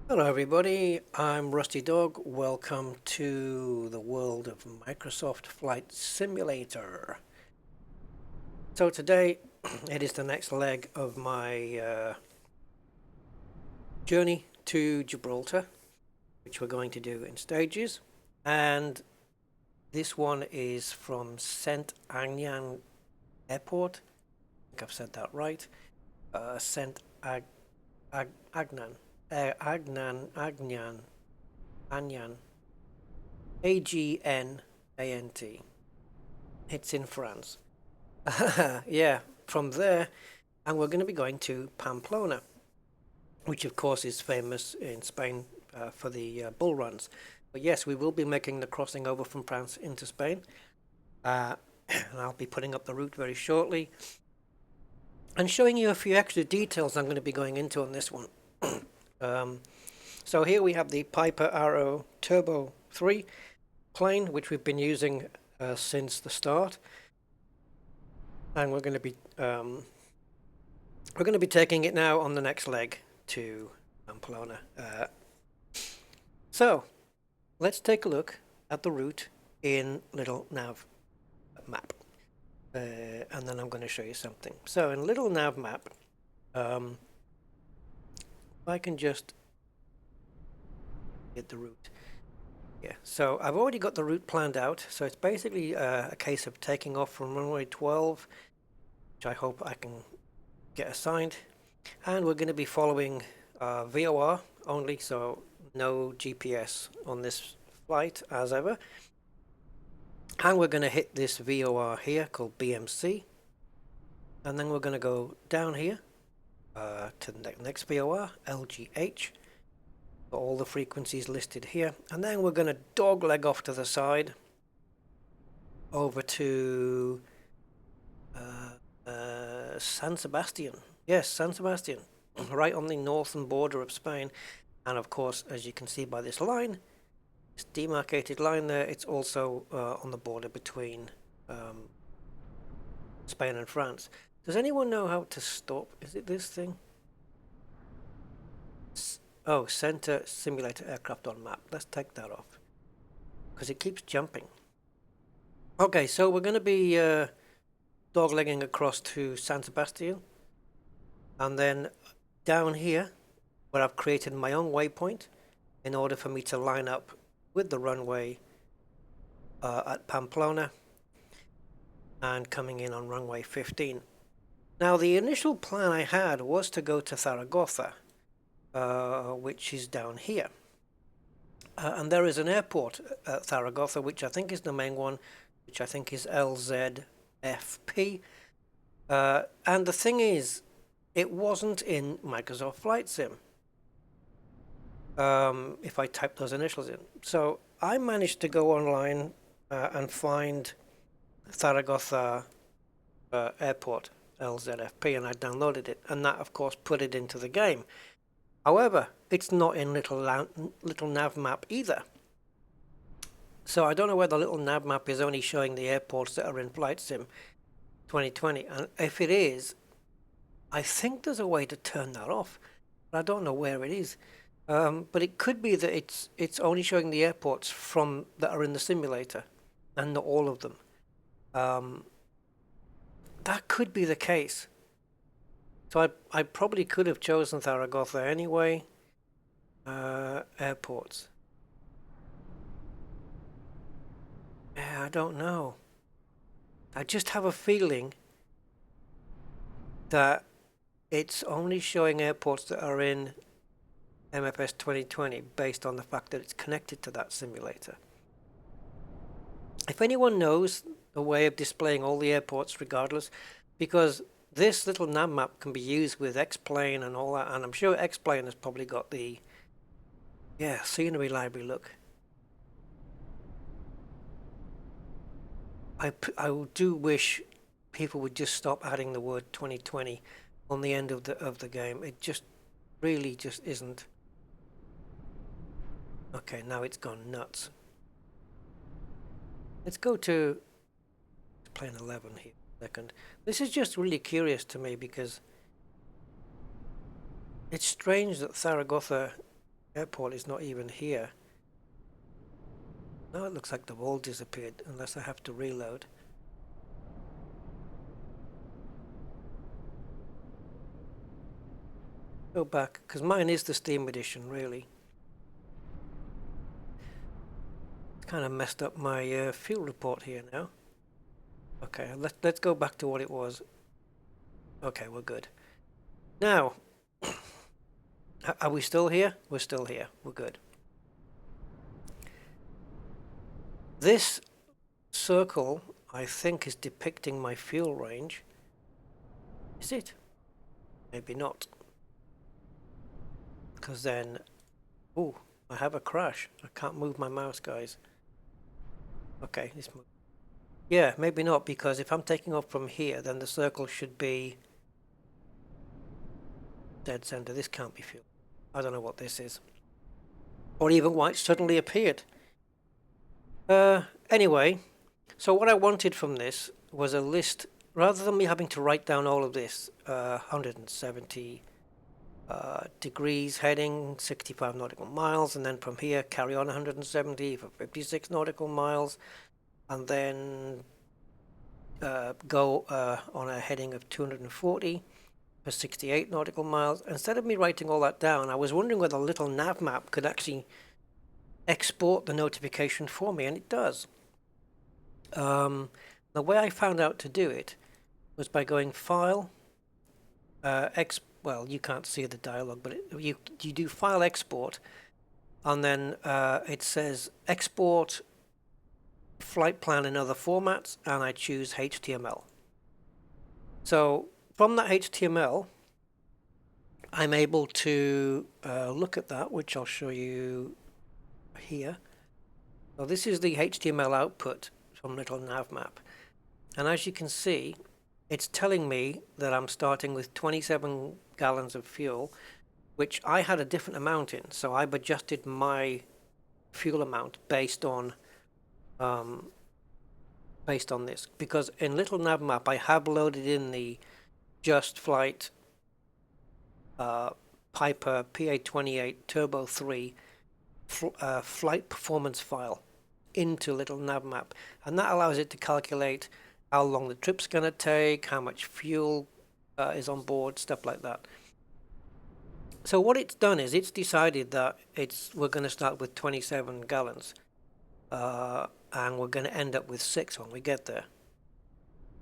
Hello everybody, I'm Rusty Dog. Welcome to the world of Microsoft Flight Simulator. So today it is the next leg of my journey to Gibraltar, which we're going to do in stages. And this one is from St. Agnant Airport. I think I've said that right. St. Agnan. Agnan. Agnant. It's in France. Yeah, from there, and we're going to be going to Pamplona, which of course is famous in Spain for the bull runs. But yes, we will be making the crossing over from France into Spain, and I'll be putting up the route very shortly and showing you a few extra details I'm going to be going into on this one. So here we have the Piper Arrow Turbo 3 plane, which we've been using since the start, and we're going to be taking it now on the next leg to Pamplona. So let's take a look at the route in LittleNavMap, and then I'm going to show you something. So in LittleNavMap, if I can just get the route. Yeah, so I've already got the route planned out. So it's basically a case of taking off from runway 12, which I hope I can get assigned. And we're going to be following VOR only, so no GPS on this flight as ever. And we're going to hit this VOR here called BMC. And then we're going to go down here to the next VOR, LGH. All the frequencies listed here. And then we're going to dogleg off to the side over to San Sebastian. Yes, San Sebastian, right on the northern border of Spain. And of course, as you can see by this line, this demarcated line there, it's also on the border between Spain and France. Does anyone know how to stop? Is it this thing? Oh, center simulator aircraft on map. Let's take that off because it keeps jumping. Okay, so we're going to be doglegging across to San Sebastian, and then down here where I've created my own waypoint in order for me to line up with the runway at Pamplona and coming in on runway 15. Now the initial plan I had was to go to Zaragoza, which is down here. And there is an airport at Zaragoza, which I think is the main one, which I think is LZFP. And the thing is, it wasn't in Microsoft Flight Sim if I type those initials in. So I managed to go online and find Zaragoza Airport, LZFP, and I downloaded it. And that, of course, put it into the game. However, it's not in LittleNavMap either. So I don't know whether LittleNavMap is only showing the airports that are in Flight Sim 2020. And if it is, I think there's a way to turn that off. But I don't know where it is. But it could be that it's only showing the airports that are in the simulator, and not all of them. That could be the case. So I probably could have chosen Zaragoza anyway. Airports. Yeah, I don't know. I just have a feeling that it's only showing airports that are in MFS 2020 based on the fact that it's connected to that simulator. If anyone knows a way of displaying all the airports regardless, because this little nav map can be used with X-Plane and all that, and I'm sure X-Plane has probably got the scenery library look. I do wish people would just stop adding the word 2020 on the end of the game. It just really just isn't. Okay, now it's gone nuts. Let's go to plane 11 here a second. This is just really curious to me because it's strange that Zaragoza Airport is not even here. Now it looks like they've all disappeared, unless I have to reload. Go back, because mine is the Steam edition, really. It's kind of messed up my fuel report here now. Okay, let's go back to what it was. Okay, we're good. Now, are we still here? We're still here. We're good. This circle, I think, is depicting my fuel range. Is it? Maybe not. Because then... Ooh, I have a crash. I can't move my mouse, guys. Okay, this move. Yeah, maybe not, because if I'm taking off from here, then the circle should be dead center. This can't be fuel. I don't know what this is. Or even why it suddenly appeared. Anyway, so what I wanted from this was a list, rather than me having to write down all of this, 170 degrees heading, 65 nautical miles, and then from here carry on 170 for 56 nautical miles, and then go on a heading of 240 for 68 nautical miles. Instead of me writing all that down, I was wondering whether LittleNavMap could actually export the notification for me, and it does. The way I found out to do it was by going File, well, you can't see the dialog, but you do File Export, and then it says Export Flight Plan in other formats, and I choose HTML. So from that HTML, I'm able to look at that, which I'll show you here. So this is the HTML output from LittleNavMap, and as you can see, it's telling me that I'm starting with 27 gallons of fuel, which I had a different amount in, so I've adjusted my fuel amount based on this, because in LittleNavMap I have loaded in the Just Flight Piper PA28 Turbo 3 flight performance file into LittleNavMap, and that allows it to calculate how long the trip's going to take, how much fuel is on board, stuff like that. So what it's done is it's decided that we're going to start with 27 gallons, and we're going to end up with 6 when we get there.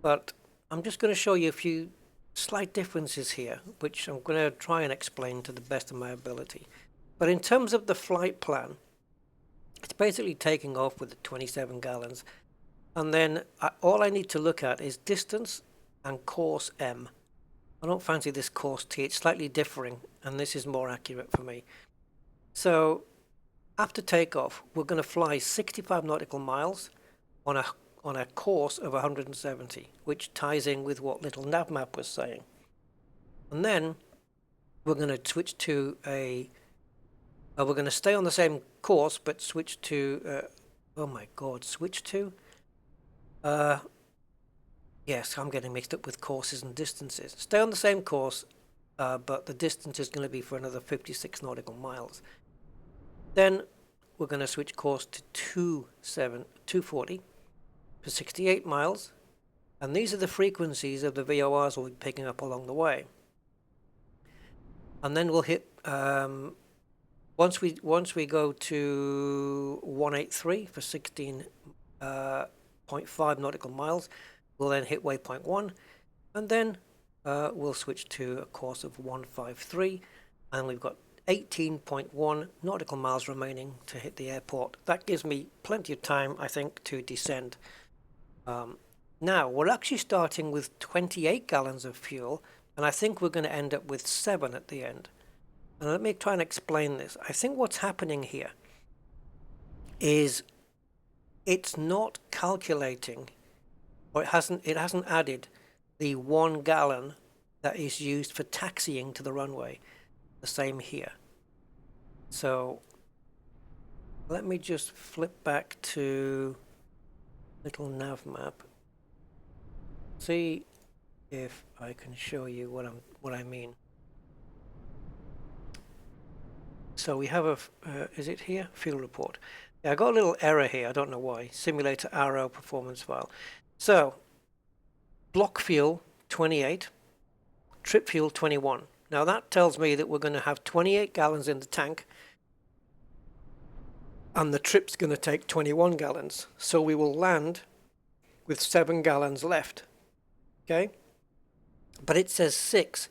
But I'm just going to show you a few slight differences here, which I'm going to try and explain to the best of my ability. But in terms of the flight plan, it's basically taking off with the 27 gallons, and then all I need to look at is distance and course M. I don't fancy this course T, it's slightly differing, and this is more accurate for me. So after takeoff, we're going to fly 65 nautical miles on a course of 170, which ties in with what LittleNavMap was saying. And then we're going to switch to we're going to stay on the same course, but switch to, oh my god, switch to? Yes, I'm getting mixed up with courses and distances. Stay on the same course, but the distance is going to be for another 56 nautical miles. Then we're going to switch course to 240 for 68 miles, and these are the frequencies of the VORs we'll be picking up along the way. And then we'll hit once we go to 183 for 16.5 nautical miles, we'll then hit waypoint 1, and then we'll switch to a course of 153, and we've got 18.1 nautical miles remaining to hit the airport. That gives me plenty of time, I think, to descend. Now, we're actually starting with 28 gallons of fuel, and I think we're going to end up with 7 at the end. And let me try and explain this. I think what's happening here is it's not calculating, or it hasn't added the 1 gallon that is used for taxiing to the runway. The same here. So let me just flip back to LittleNavMap. See if I can show you what I mean. So we have a, is it here? Fuel report. Yeah, I got a little error here. I don't know why. Simulator arrow performance file. So, block fuel 28, trip fuel 21. Now that tells me that we're going to have 28 gallons in the tank, and the trip's going to take 21 gallons. So we will land with 7 gallons left. Okay? But it says 6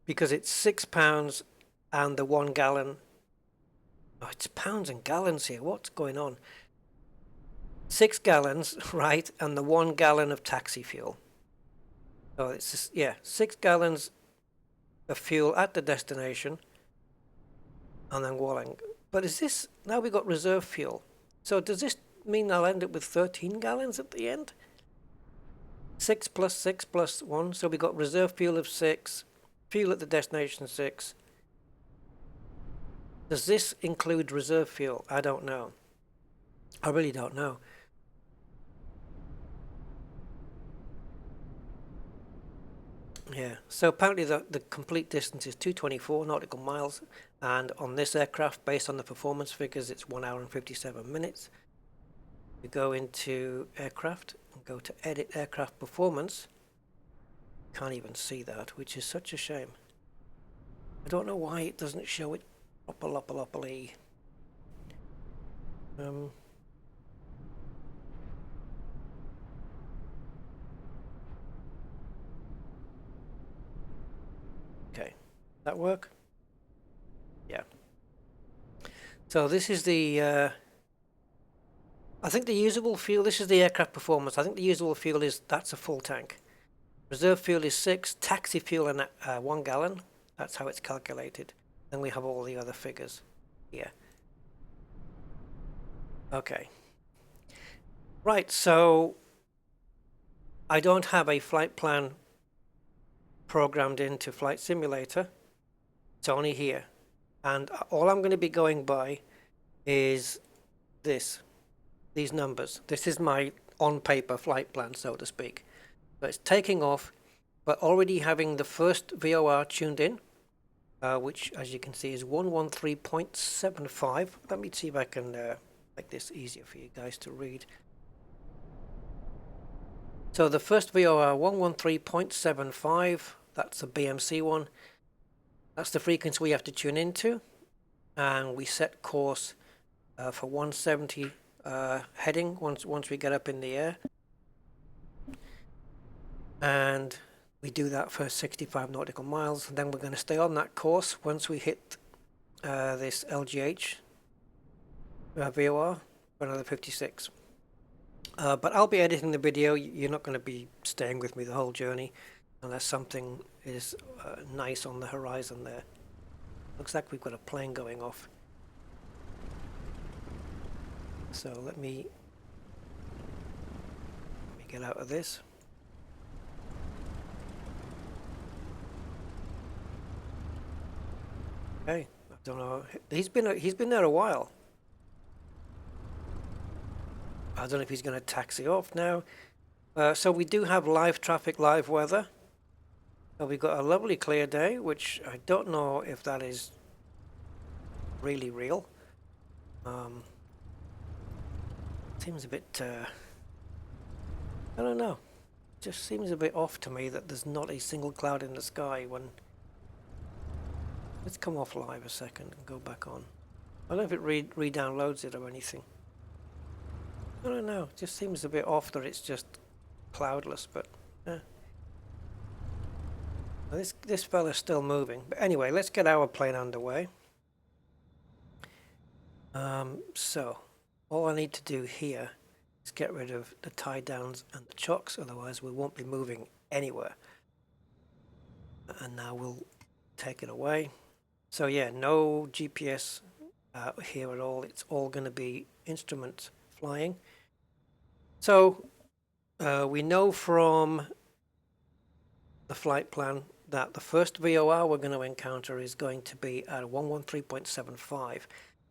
because it's 6 pounds and the 1 gallon. Oh, it's pounds and gallons here. What's going on? 6 gallons, right, and the 1 gallon of taxi fuel. So it's just, yeah, 6 gallons of fuel at the destination, and then walling. But is this, now we've got reserve fuel. So does this mean I'll end up with 13 gallons at the end? 6 plus 6 plus 1, so we got reserve fuel of 6, fuel at the destination 6. Does this include reserve fuel? I don't know. I really don't know. Yeah, so apparently the complete distance is 224 nautical miles, and on this aircraft, based on the performance figures, it's 1 hour and 57 minutes. We go into aircraft and go to edit aircraft performance. Can't even see that, which is such a shame. I don't know why it doesn't show it properly. Okay, that work? Yeah. So this is the, I think the usable fuel, this is the aircraft performance. I think the usable fuel is, that's a full tank. Reserve fuel is 6, taxi fuel and 1 gallon. That's how it's calculated. Then we have all the other figures here. Okay. Right, so I don't have a flight plan programmed into Flight Simulator. It's only here. And all I'm going to be going by is these numbers. This is my on-paper flight plan, so to speak. But it's taking off, but already having the first VOR tuned in, which, as you can see, is 113.75. Let me see if I can make this easier for you guys to read. So the first VOR 113.75, that's a BMC one. That's the frequency we have to tune into, and we set course for 170 heading once we get up in the air, and we do that for 65 nautical miles. And then we're going to stay on that course once we hit this LGH VOR for another 56. But I'll be editing the video. You're not going to be staying with me the whole journey unless something is nice on the horizon there. Looks like we've got a plane going off. So let me get out of this. Okay, I don't know. He's been there a while. I don't know if he's going to taxi off now. So we do have live traffic, live weather. So we've got a lovely clear day, which I don't know if that is really real. Seems a bit, I don't know. Just seems a bit off to me that there's not a single cloud in the sky when... Let's come off live a second and go back on. I don't know if it re-downloads it or anything. I don't know. It just seems a bit off that it's just cloudless, but this fella's still moving. But anyway, let's get our plane underway. So all I need to do here is get rid of the tie downs and the chocks, otherwise we won't be moving anywhere. And now we'll take it away. So yeah, no GPS here at all. It's all going to be instrument flying. So we know from the flight plan that the first VOR we're going to encounter is going to be at 113.75. So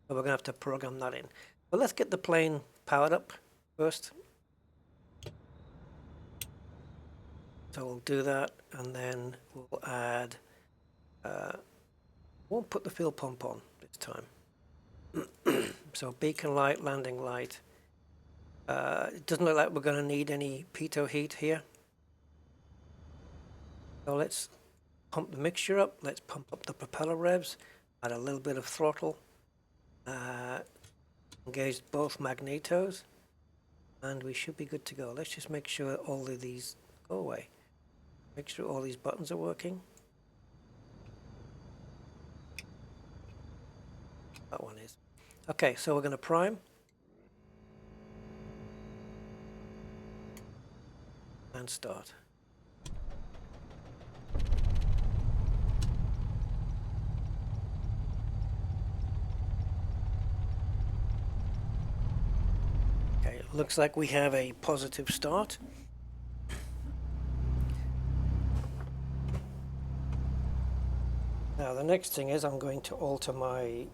we're going to have to program that in. But let's get the plane powered up first. So we'll do that, and then we'll add, won't put the fuel pump on this time. So beacon light, landing light. It doesn't look like we're going to need any pitot heat here. So let's pump the mixture up. Let's pump up the propeller revs, add a little bit of throttle, engage both magnetos, and we should be good to go. Let's just make sure all of these go away. Make sure all these buttons are working. That one is. Okay, so we're going to prime. And start. Okay, it looks like we have a positive start. Now the next thing is I'm going to alter my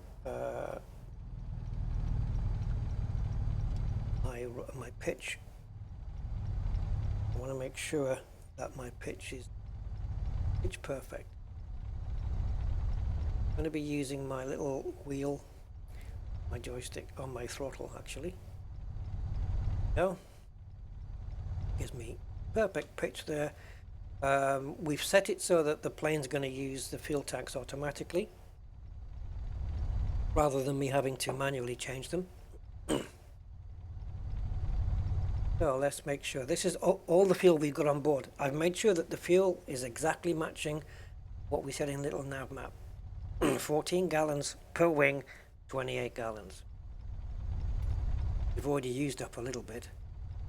my pitch. I want to make sure that my pitch is pitch perfect. I'm going to be using my little wheel, my joystick on my throttle actually. No, gives me perfect pitch there. We've set it so that the plane's going to use the fuel tanks automatically rather than me having to manually change them. So let's make sure this is all the fuel we've got on board. I've made sure that the fuel is exactly matching what we said in LittleNavMap. 14 gallons per wing, 28 gallons. We've already used up a little bit.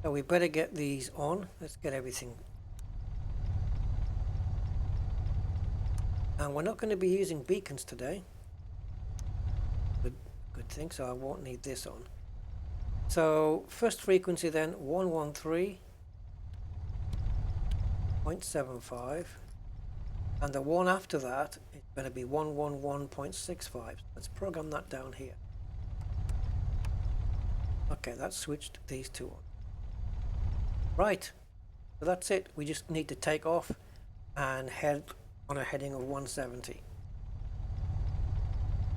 So we better get these on. Let's get everything. And we're not going to be using beacons today. Good thing, so I won't need this on. So first frequency then 113.75, and the one after that is going to be 111.65. Let's program that down here. Okay, that's switched these two on. Right, so that's it. We just need to take off and head on a heading of 170.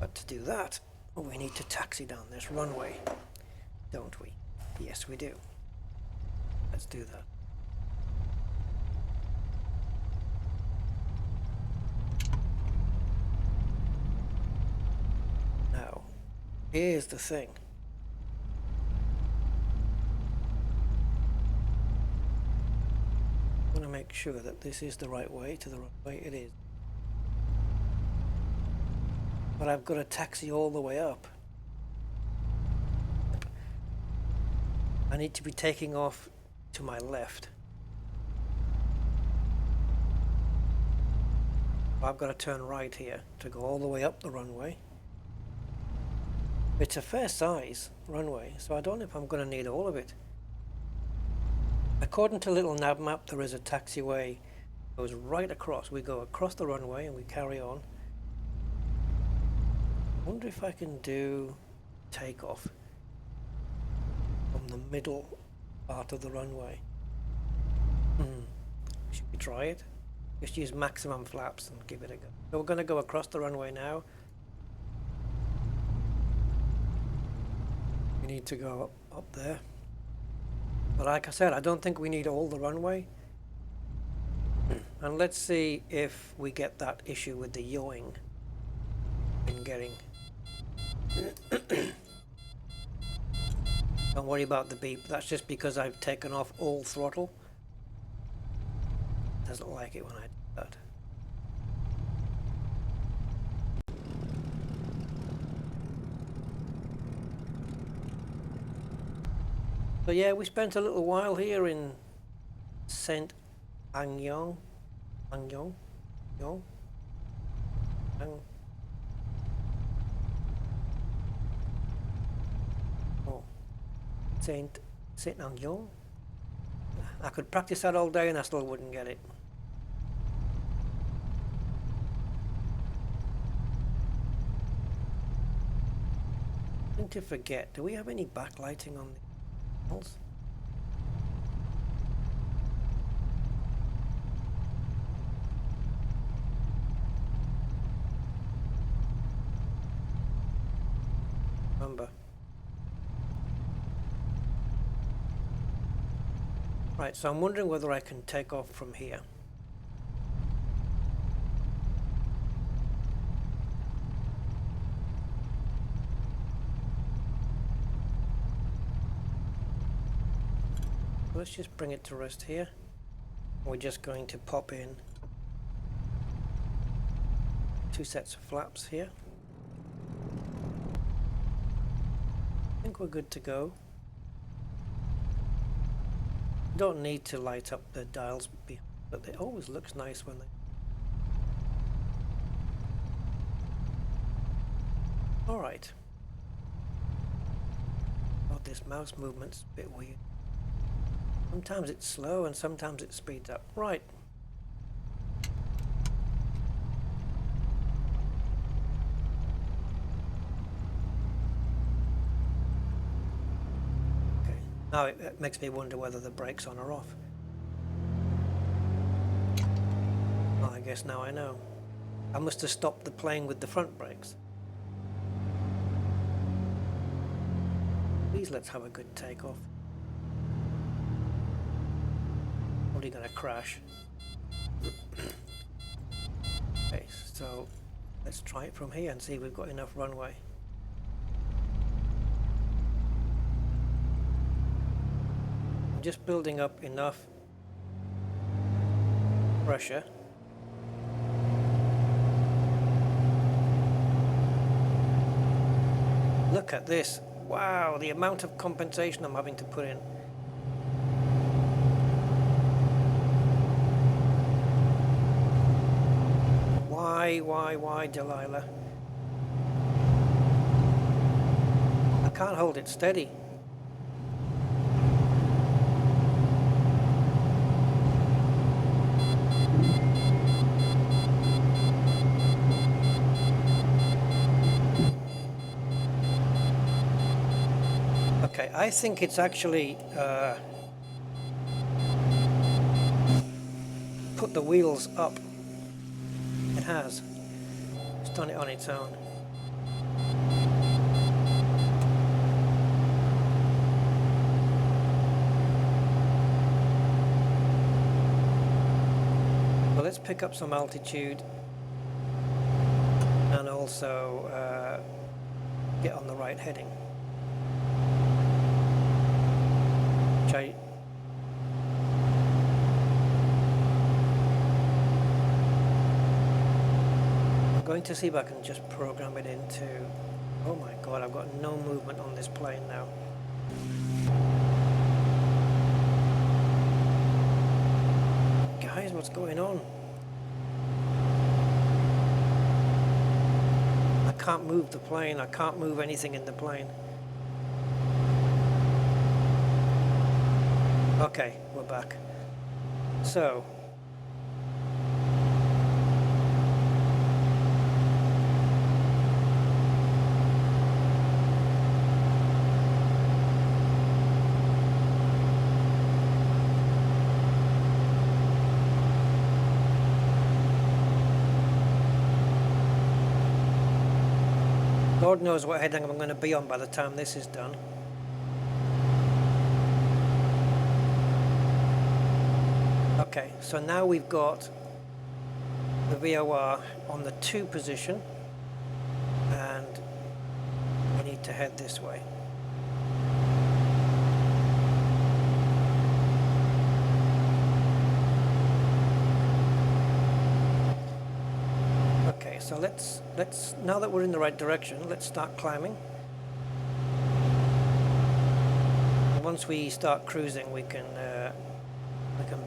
But to do that, we need to taxi down this runway, don't we? Yes, we do. Let's do that. Now, here's the thing. I want to make sure that this is the right way to the runway. It is. But I've got to taxi all the way up. I need to be taking off to my left. I've got to turn right here to go all the way up the runway. It's a fair size runway, so I don't know if I'm going to need all of it. According to LittleNavMap, there is a taxiway that goes right across. We go across the runway and we carry on. I wonder if I can do takeoff from the middle part of the runway. Should we try it? Just use maximum flaps and give it a go. So we're going to go across the runway now. We need to go up there. But like I said, I don't think we need all the runway. And let's see if we get that issue with the yawing in getting. Don't worry about the beep. That's just because I've taken off all throttle. Doesn't like it when I do that. So yeah, we spent a little while here in Saint Agnant. Saint Agnant. I could practice that all day and I still wouldn't get it. I need to forget. Do we have any backlighting on the panels? remember. Right, so I'm wondering whether I can take off from here. Let's just bring it to rest here. We're just going to pop in 2 sets of flaps here. I think we're good to go. Don't need to light up the dials, but it always looks nice when they... Alright. Oh, this mouse movement's a bit weird. Sometimes it's slow and sometimes it speeds up. Right. Okay. Now it makes me wonder whether the brake's on or off. Well, I guess now I know. I must have stopped the plane with the front brakes. Please, let's have a good takeoff. Probably gonna crash. Okay, so let's try it from here and see if we've got enough runway. I'm just building up enough pressure. Look at this. Wow, the amount of compensation I'm having to put in. Why, Delilah? I can't hold it steady. Okay, I think it's actually put the wheels up. It has. It's done it on its own. Well, let's pick up some altitude and also get on the right heading. Which I'm going to see if I can just program it into... Oh my god, I've got no movement on this plane now. Guys, what's going on? I can't move the plane, I can't move anything in the plane. Okay, we're back. So... Lord knows what heading I'm going to be on by the time this is done. Okay, so now we've got the VOR on the 2 position and we need to head this way. Okay, so let's now that we're in the right direction, let's start climbing. And once we start cruising, we can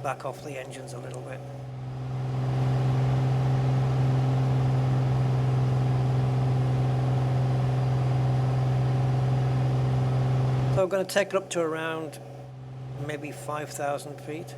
back off the engines a little bit. So we're going to take it up to around maybe 5,000 feet.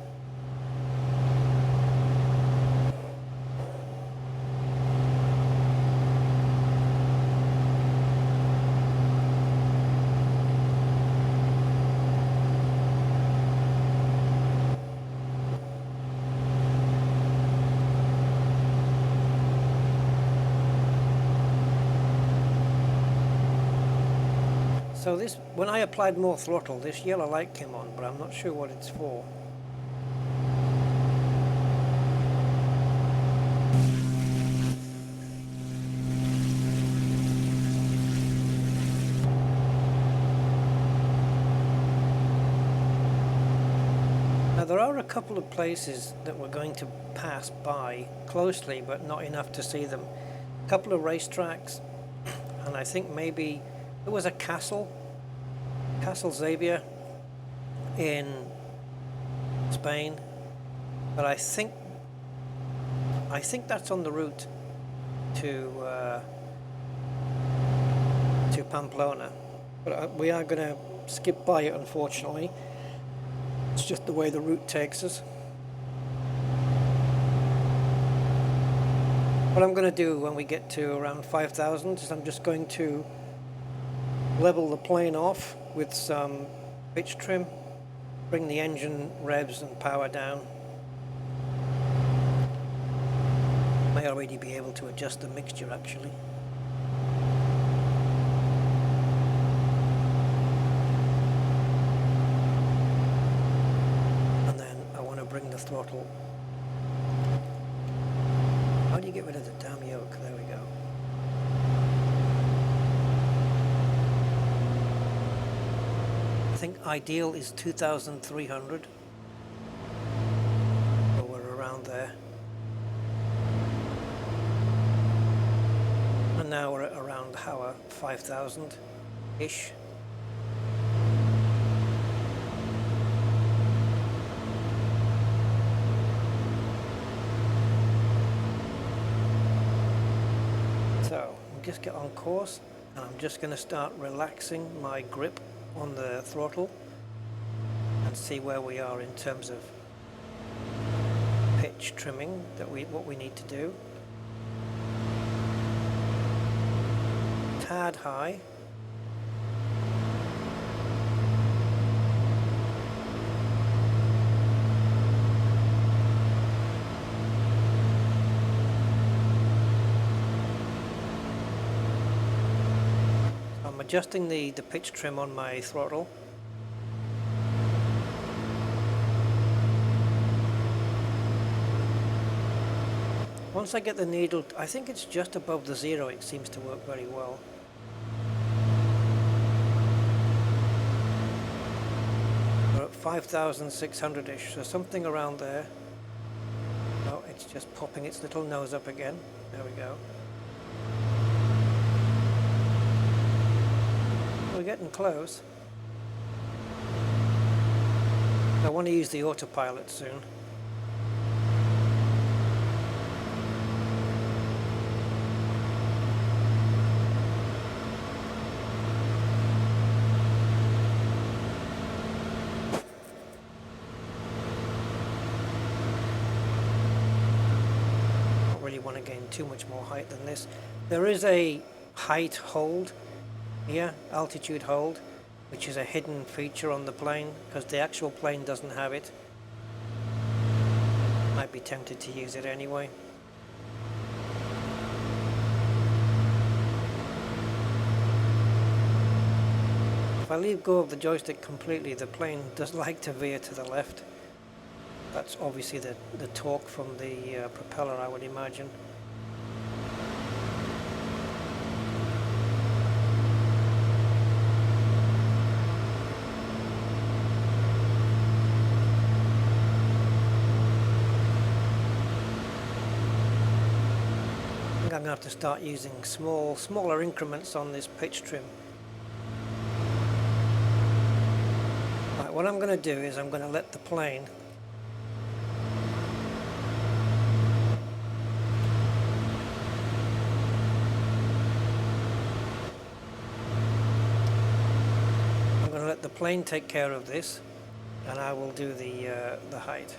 So this, when I applied more throttle, this yellow light came on, but I'm not sure what it's for. Now there are a couple of places that we're going to pass by closely, but not enough to see them. A couple of racetracks, and I think maybe there was a Castle Xavier in Spain, but I think that's on the route to Pamplona. But we are going to skip by it, unfortunately. It's just the way the route takes us. What I'm going to do when we get to around 5,000 is I'm just going to level the plane off with some pitch trim, bring the engine revs and power down. May already be able to adjust the mixture actually. And then I want to bring the throttle. How do you get rid of the damn yoke? There we go. I think ideal is 2,300. Or we're around there. And now we're at around hour 5,000-ish. So we'll just get on course, and I'm just going to start relaxing my grip on the throttle and see where we are in terms of pitch trimming, what we need to do. Tad high. I'm adjusting the pitch trim on my throttle. Once I get the needle, I think it's just above the 0, it seems to work very well. We're at 5,600-ish, so something around there. Oh, it's just popping its little nose up again. There we go. We're getting close. I want to use the autopilot soon. Don't really want to gain too much more height than this. There is a height hold here, altitude hold, which is a hidden feature on the plane because the actual plane doesn't have it. Might be tempted to use it anyway. If I leave go of the joystick completely, the plane does like to veer to the left. That's obviously the torque from the propeller, I would imagine. I'm going to have to start using smaller increments on this pitch trim. Right, what I'm going to do is I'm going to let the plane take care of this, and I will do the height.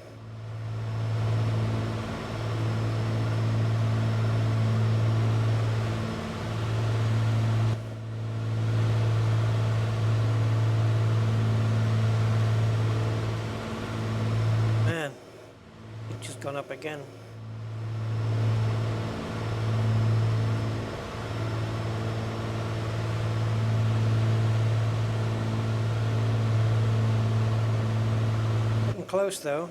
Man, it's just gone up again. close though.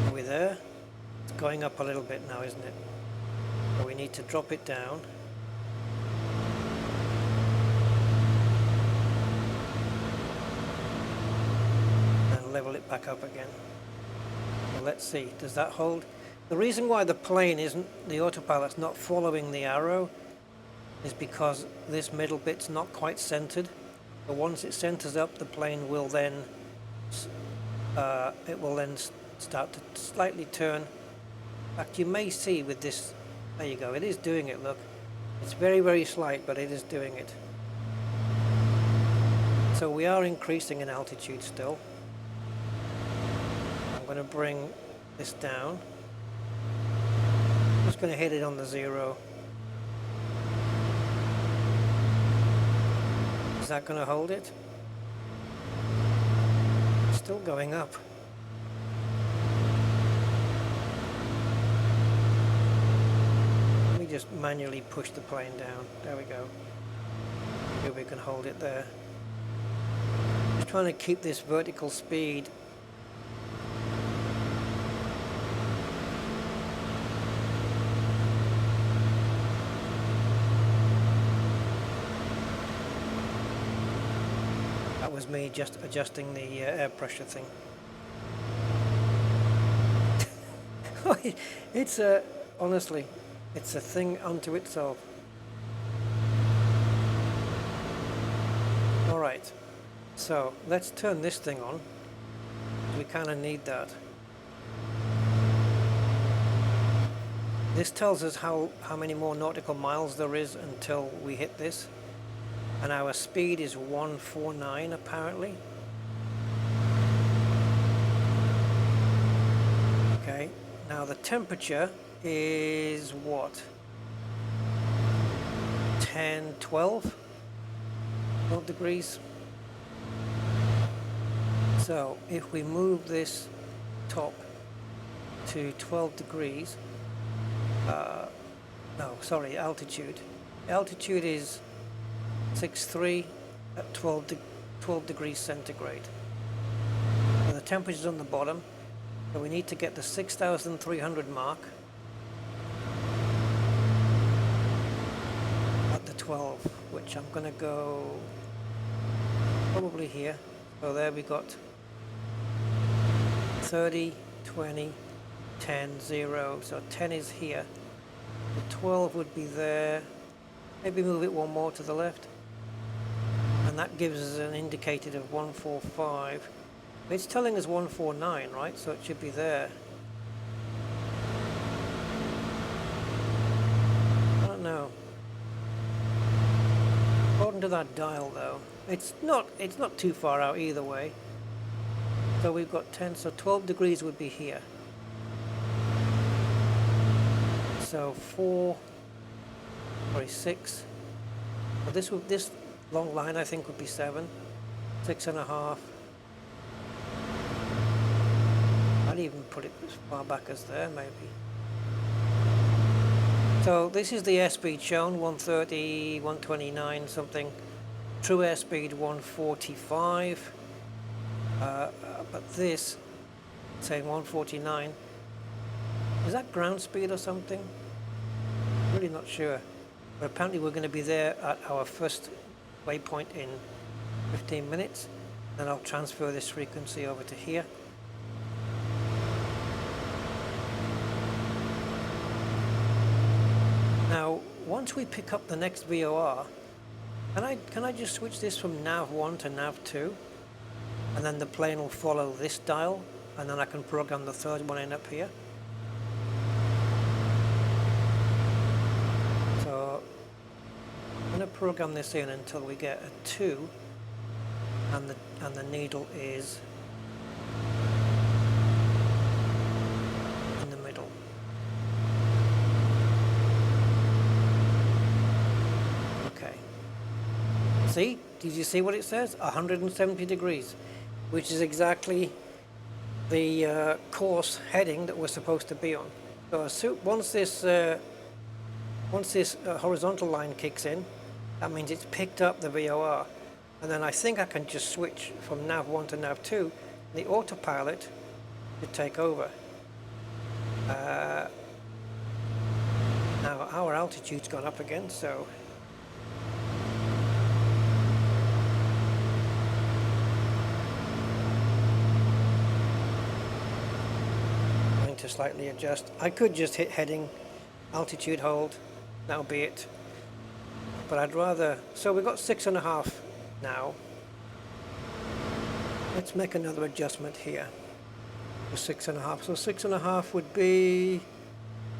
Are we there? It's going up a little bit now, isn't it? So we need to drop it down. And level it back up again. So let's see, does that hold? The reason why the plane isn't, the autopilot's not following the arrow is because this middle bit's not quite centered. But once it centers up, the plane will then start to slightly turn. In fact, you may see with this, there you go, it is doing it, look. It's very, very slight, but it is doing it. So we are increasing in altitude still. I'm going to bring this down. Just going to hit it on the 0. Is that going to hold it? It's still going up. Let me just manually push the plane down. There we go. Maybe we can hold it there. Just trying to keep this vertical speed. Was me just adjusting the air pressure thing. It's honestly, it's a thing unto itself. Alright, so let's turn this thing on. We kind of need that. This tells us how many more nautical miles there is until we hit this. And our speed is 149 apparently. Okay, now the temperature is what? 10, 12 degrees. So if we move this top to 12 degrees, no, sorry, altitude. Altitude is 6.3 at 12 degrees centigrade. So the temperature's on the bottom, so we need to get the 6,300 mark at the 12, which I'm going to go probably here. So there we got 30, 20, 10, 0, so 10 is here. The 12 would be there. Maybe move it one more to the left. And that gives us an indicator of 145. It's telling us 149, right? So it should be there. I don't know. According to that dial though, it's not too far out either way. So we've got 10, so 12 degrees would be here. So 6. Well, this long line I think would be 7, 6.5. I'd even put it as far back as there maybe. So this is the airspeed shown, 130, 129 something. True airspeed 145. But this saying 149. Is that ground speed or something? Really not sure. But apparently we're going to be there at our first waypoint in 15 minutes. Then I'll transfer this frequency over to here. Now, once we pick up the next VOR, can I just switch this from nav1 to nav2? And then the plane will follow this dial, and then I can program the third one in up here. I'm going to program this in until we get a 2, and the needle is in the middle. Okay. See? Did you see what it says? 170 degrees, which is exactly the course heading that we're supposed to be on. So once this horizontal line kicks in, that means it's picked up the VOR. and then I think I can just switch from nav 1 to nav 2. The autopilot should take over. Now our altitude's gone up again, so going to slightly adjust. I could just hit heading, altitude hold, that'll be it. But I'd rather, so we've got 6.5 now. Let's make another adjustment here for 6.5. So 6.5 would be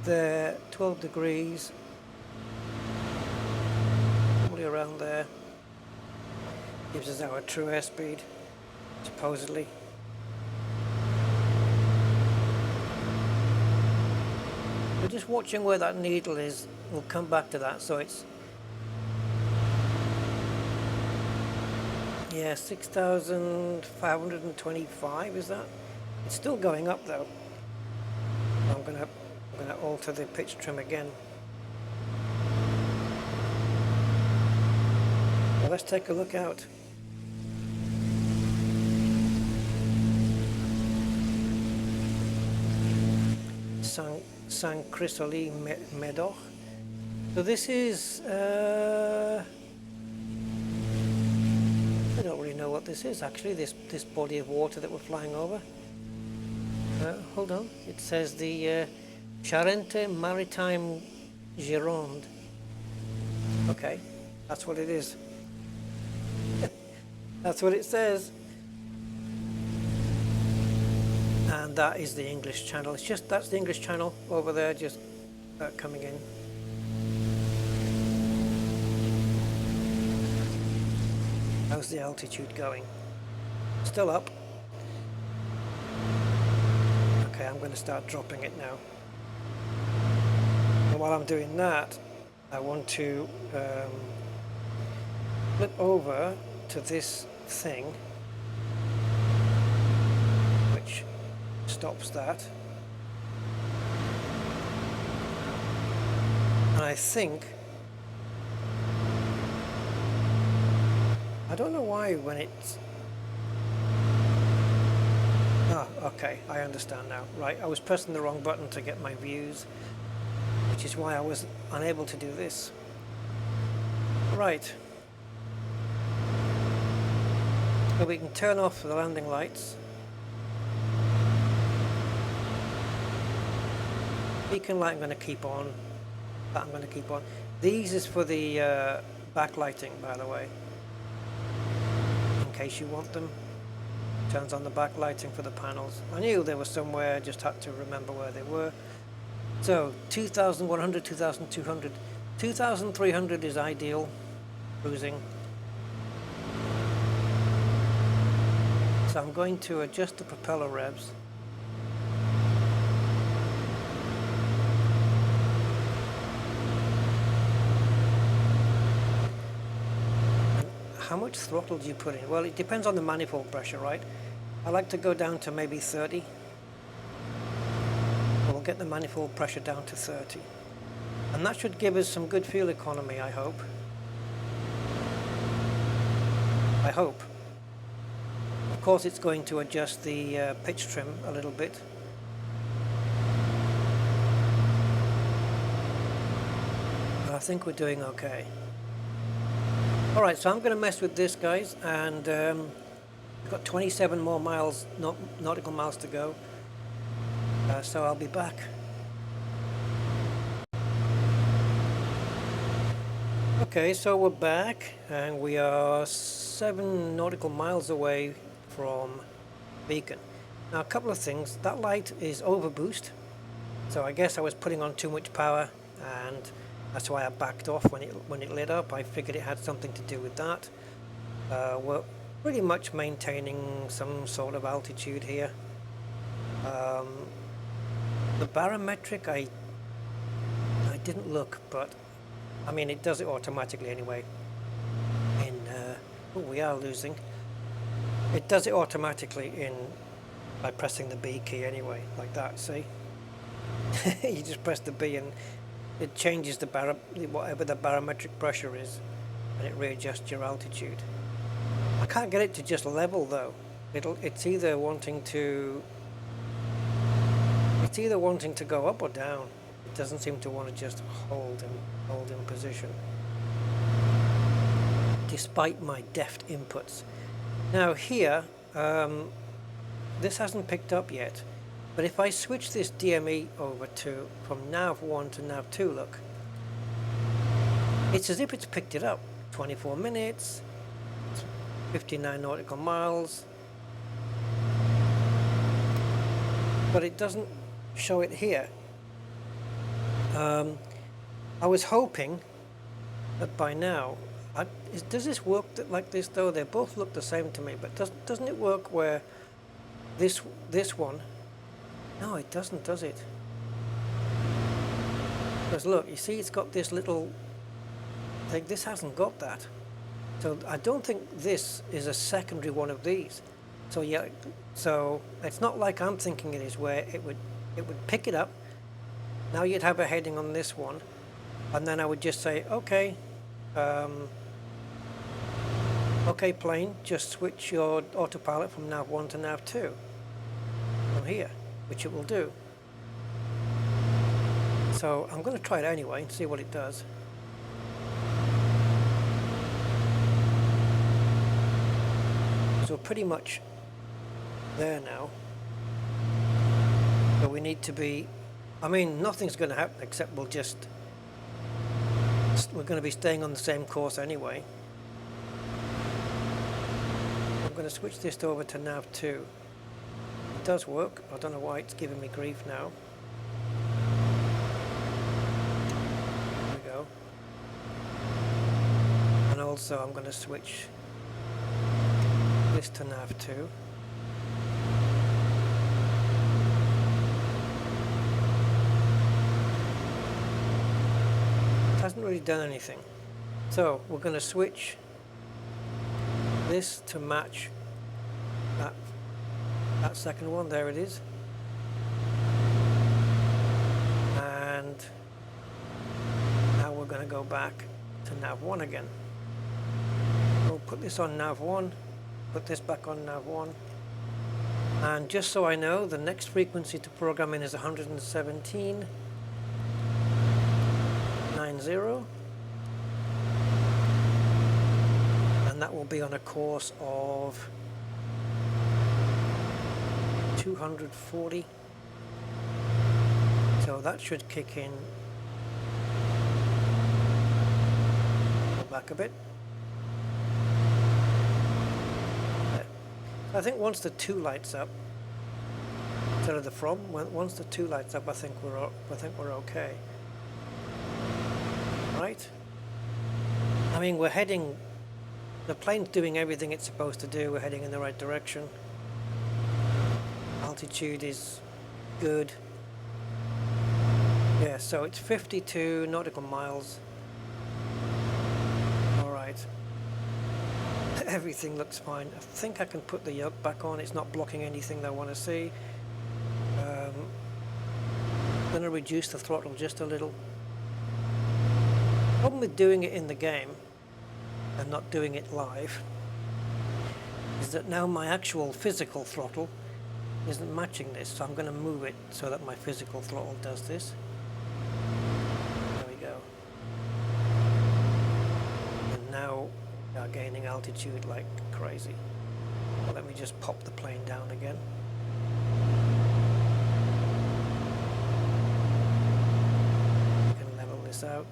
there, 12 degrees, probably around there. Gives us our true airspeed, supposedly. We're just watching where that needle is. We'll come back to that. So it's, yeah, 6,525 is that? It's still going up though. I'm gonna alter the pitch trim again. Well, let's take a look out. San Crisoli Medoc. So this is I don't really know what this is actually, this body of water that we're flying over. Hold on, it says the Charente Maritime Gironde. Okay, that's what it is. That's what it says. And that is the English channel. It's just, that's the English channel over there, just coming in. How's the altitude going? Still up. Okay, I'm going to start dropping it now. And while I'm doing that, I want to flip over to this thing, which stops that. And I think, I don't know why when it's, okay, I understand now. Right, I was pressing the wrong button to get my views, which is why I was unable to do this. Right. So we can turn off the landing lights. Beacon light I'm going to keep on. That I'm going to keep on. These is for the backlighting, by the way, in case you want them. Turns on the backlighting for the panels. I knew they were somewhere, just had to remember where they were. So 2,100, 2,200, 2,300 is ideal cruising. So I'm going to adjust the propeller revs. How much throttle do you put in? Well, it depends on the manifold pressure, right? I like to go down to maybe 30. We'll get the manifold pressure down to 30. And that should give us some good fuel economy, I hope. I hope. Of course, it's going to adjust the pitch trim a little bit. But I think we're doing okay. Alright, so I'm going to mess with this, guys, and we've got 27 more miles, nautical miles to go, so I'll be back. Okay, so we're back, and we are 7 nautical miles away from Beacon. Now, a couple of things. That light is overboost, so I guess I was putting on too much power, and that's why I backed off when it lit up. I figured it had something to do with that. We're pretty much maintaining some sort of altitude here. The barometric, I didn't look, but I mean it does it automatically anyway. Oh, we are losing. It does it automatically by pressing the B key anyway, like that. See, you just press the B and it changes the whatever the barometric pressure is, and it readjusts your altitude. I can't get it to just level though. It's either wanting to go up or down. It doesn't seem to want to just hold in position, despite my deft inputs. Now here, this hasn't picked up yet, but if I switch this DME over to from nav1 to nav2, look, it's as if it's picked it up. 24 minutes, 59 nautical miles, but it doesn't show it here. I was hoping that by now, does this work like this though? They both look the same to me, but doesn't it work where this one? No, it doesn't, does it? Because look, you see, it's got this little thing. This hasn't got that, so I don't think this is a secondary one of these. So yeah, so it's not like I'm thinking it is, where it would pick it up. Now you'd have a heading on this one, and then I would just say, okay, okay plane, just switch your autopilot from nav1 to nav2 from here, which it will do. So I'm going to try it anyway and see what it does. So pretty much there now. So we need to be, I mean, nothing's going to happen except we're going to be staying on the same course anyway. I'm going to switch this over to nav2. It does work. I don't know why it's giving me grief now. There we go. And also I'm going to switch this to nav2. Hasn't really done anything. So we're going to switch this to match that second one. There it is. And now we're going to go back to nav1 again. We'll put this on nav1, put this back on nav1. And just so I know, the next frequency to program in is 117.90, and that will be on a course of 240. So that should kick in. Go back a bit. There. I think once the 2 lights up, instead of the from, once the 2 lights up, I think we're okay. Right? I mean, we're heading, the plane's doing everything it's supposed to do. We're heading in the right direction. Altitude is good. Yeah, so it's 52 nautical miles. Alright. Everything looks fine. I think I can put the yoke back on. It's not blocking anything that I want to see. I'm going to reduce the throttle just a little. The problem with doing it in the game and not doing it live is that now my actual physical throttle isn't matching this, so I'm going to move it so that my physical throttle does this. There we go. And now we are gaining altitude like crazy. Well, let me just pop the plane down again. We can level this out.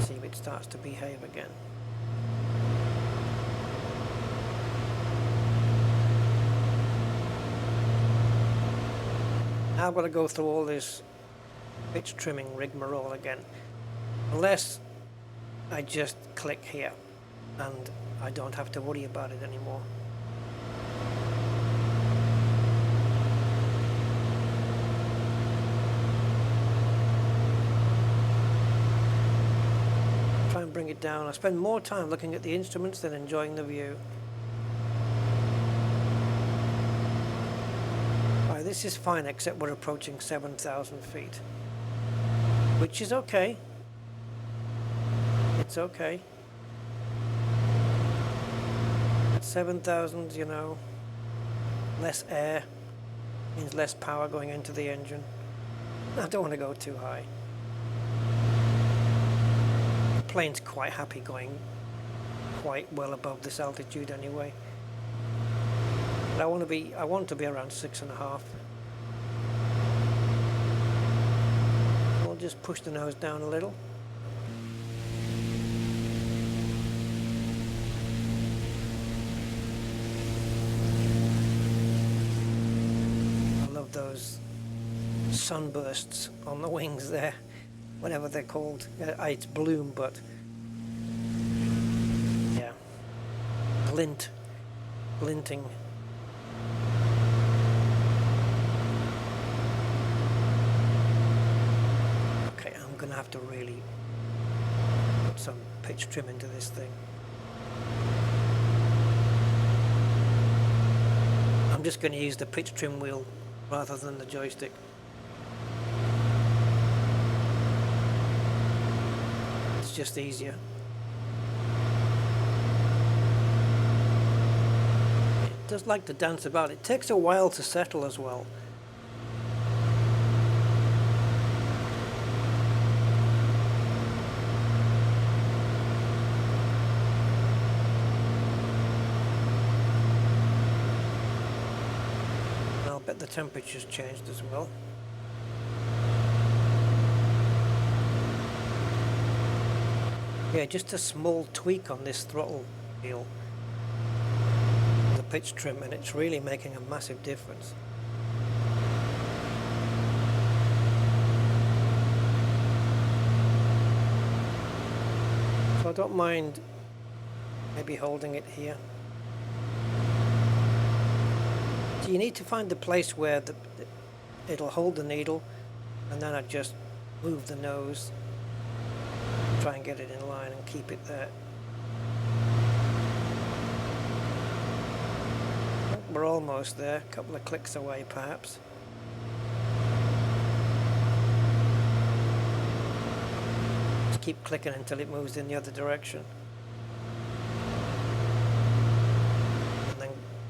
See if it starts to behave again. Now I've got to go through all this pitch trimming rigmarole again, unless I just click here and I don't have to worry about it anymore. Try and bring it down. I spend more time looking at the instruments than enjoying the view. This is fine, except we're approaching 7,000 feet, which is okay. it's okay. At 7,000, you know, less air means less power going into the engine. I don't want to go too high. The plane's quite happy going quite well above this altitude anyway. But I want to be around 6.5. I'll just push the nose down a little. I love those sunbursts on the wings there, whatever they're called. It's bloom, but yeah, glinting. Okay, I'm gonna have to really put some pitch trim into this thing. I'm just going to use the pitch trim wheel rather than the joystick. It's just easier. It does like to dance about. It takes a while to settle as well. But the temperature's changed as well. Yeah, just a small tweak on this throttle wheel, the pitch trim, and it's really making a massive difference. So I don't mind maybe holding it here. So you need to find the place where it'll hold the needle, and then I just move the nose, try and get it in line and keep it there. We're almost there, a couple of clicks away perhaps. Just keep clicking until it moves in the other direction.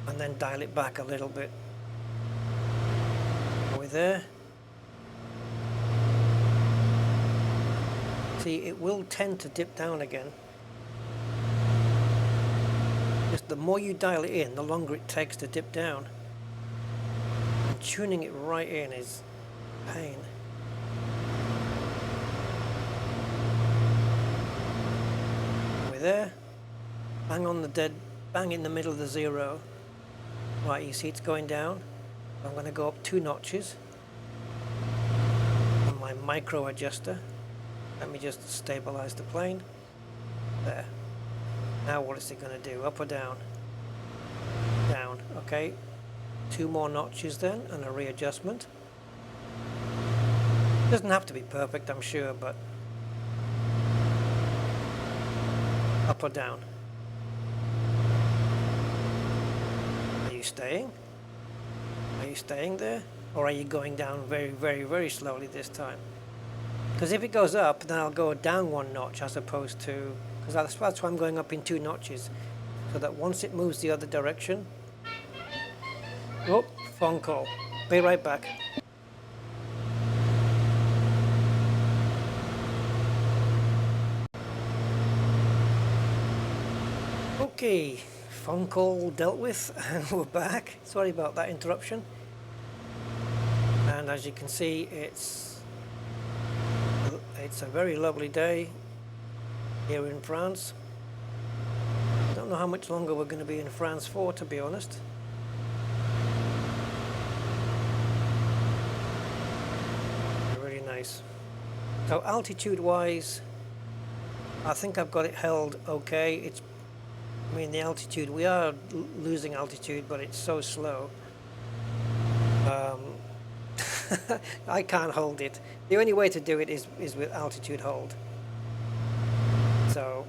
And then dial it back a little bit. Are we there? See, it will tend to dip down again. Just the more you dial it in, the longer it takes to dip down. And tuning it right in is a pain. Are we there? Bang on the dead, bang in the middle of the zero. Right, you see it's going down. I'm going to go up 2 notches on my micro adjuster. Let me just stabilize the plane. There. Now what is it going to do? Up or down? Down. Okay. 2 more notches then, and a readjustment. Doesn't have to be perfect, I'm sure, but up or down? Staying? Are you staying there? Or are you going down very, very, very slowly this time? Because if it goes up, then I'll go down 1 notch as opposed to... Because that's why I'm going up in 2 notches. So that once it moves the other direction... Oh, phone call. Be right back. Okay. Phone call dealt with, and we're back. Sorry about that interruption. And as you can see, it's a very lovely day here in France. Don't know how much longer we're going to be in France for, to be honest. Really nice. So altitude wise, I think I've got it held okay. I mean, the altitude, we are losing altitude, but it's so slow. I can't hold it. The only way to do it is with altitude hold. So,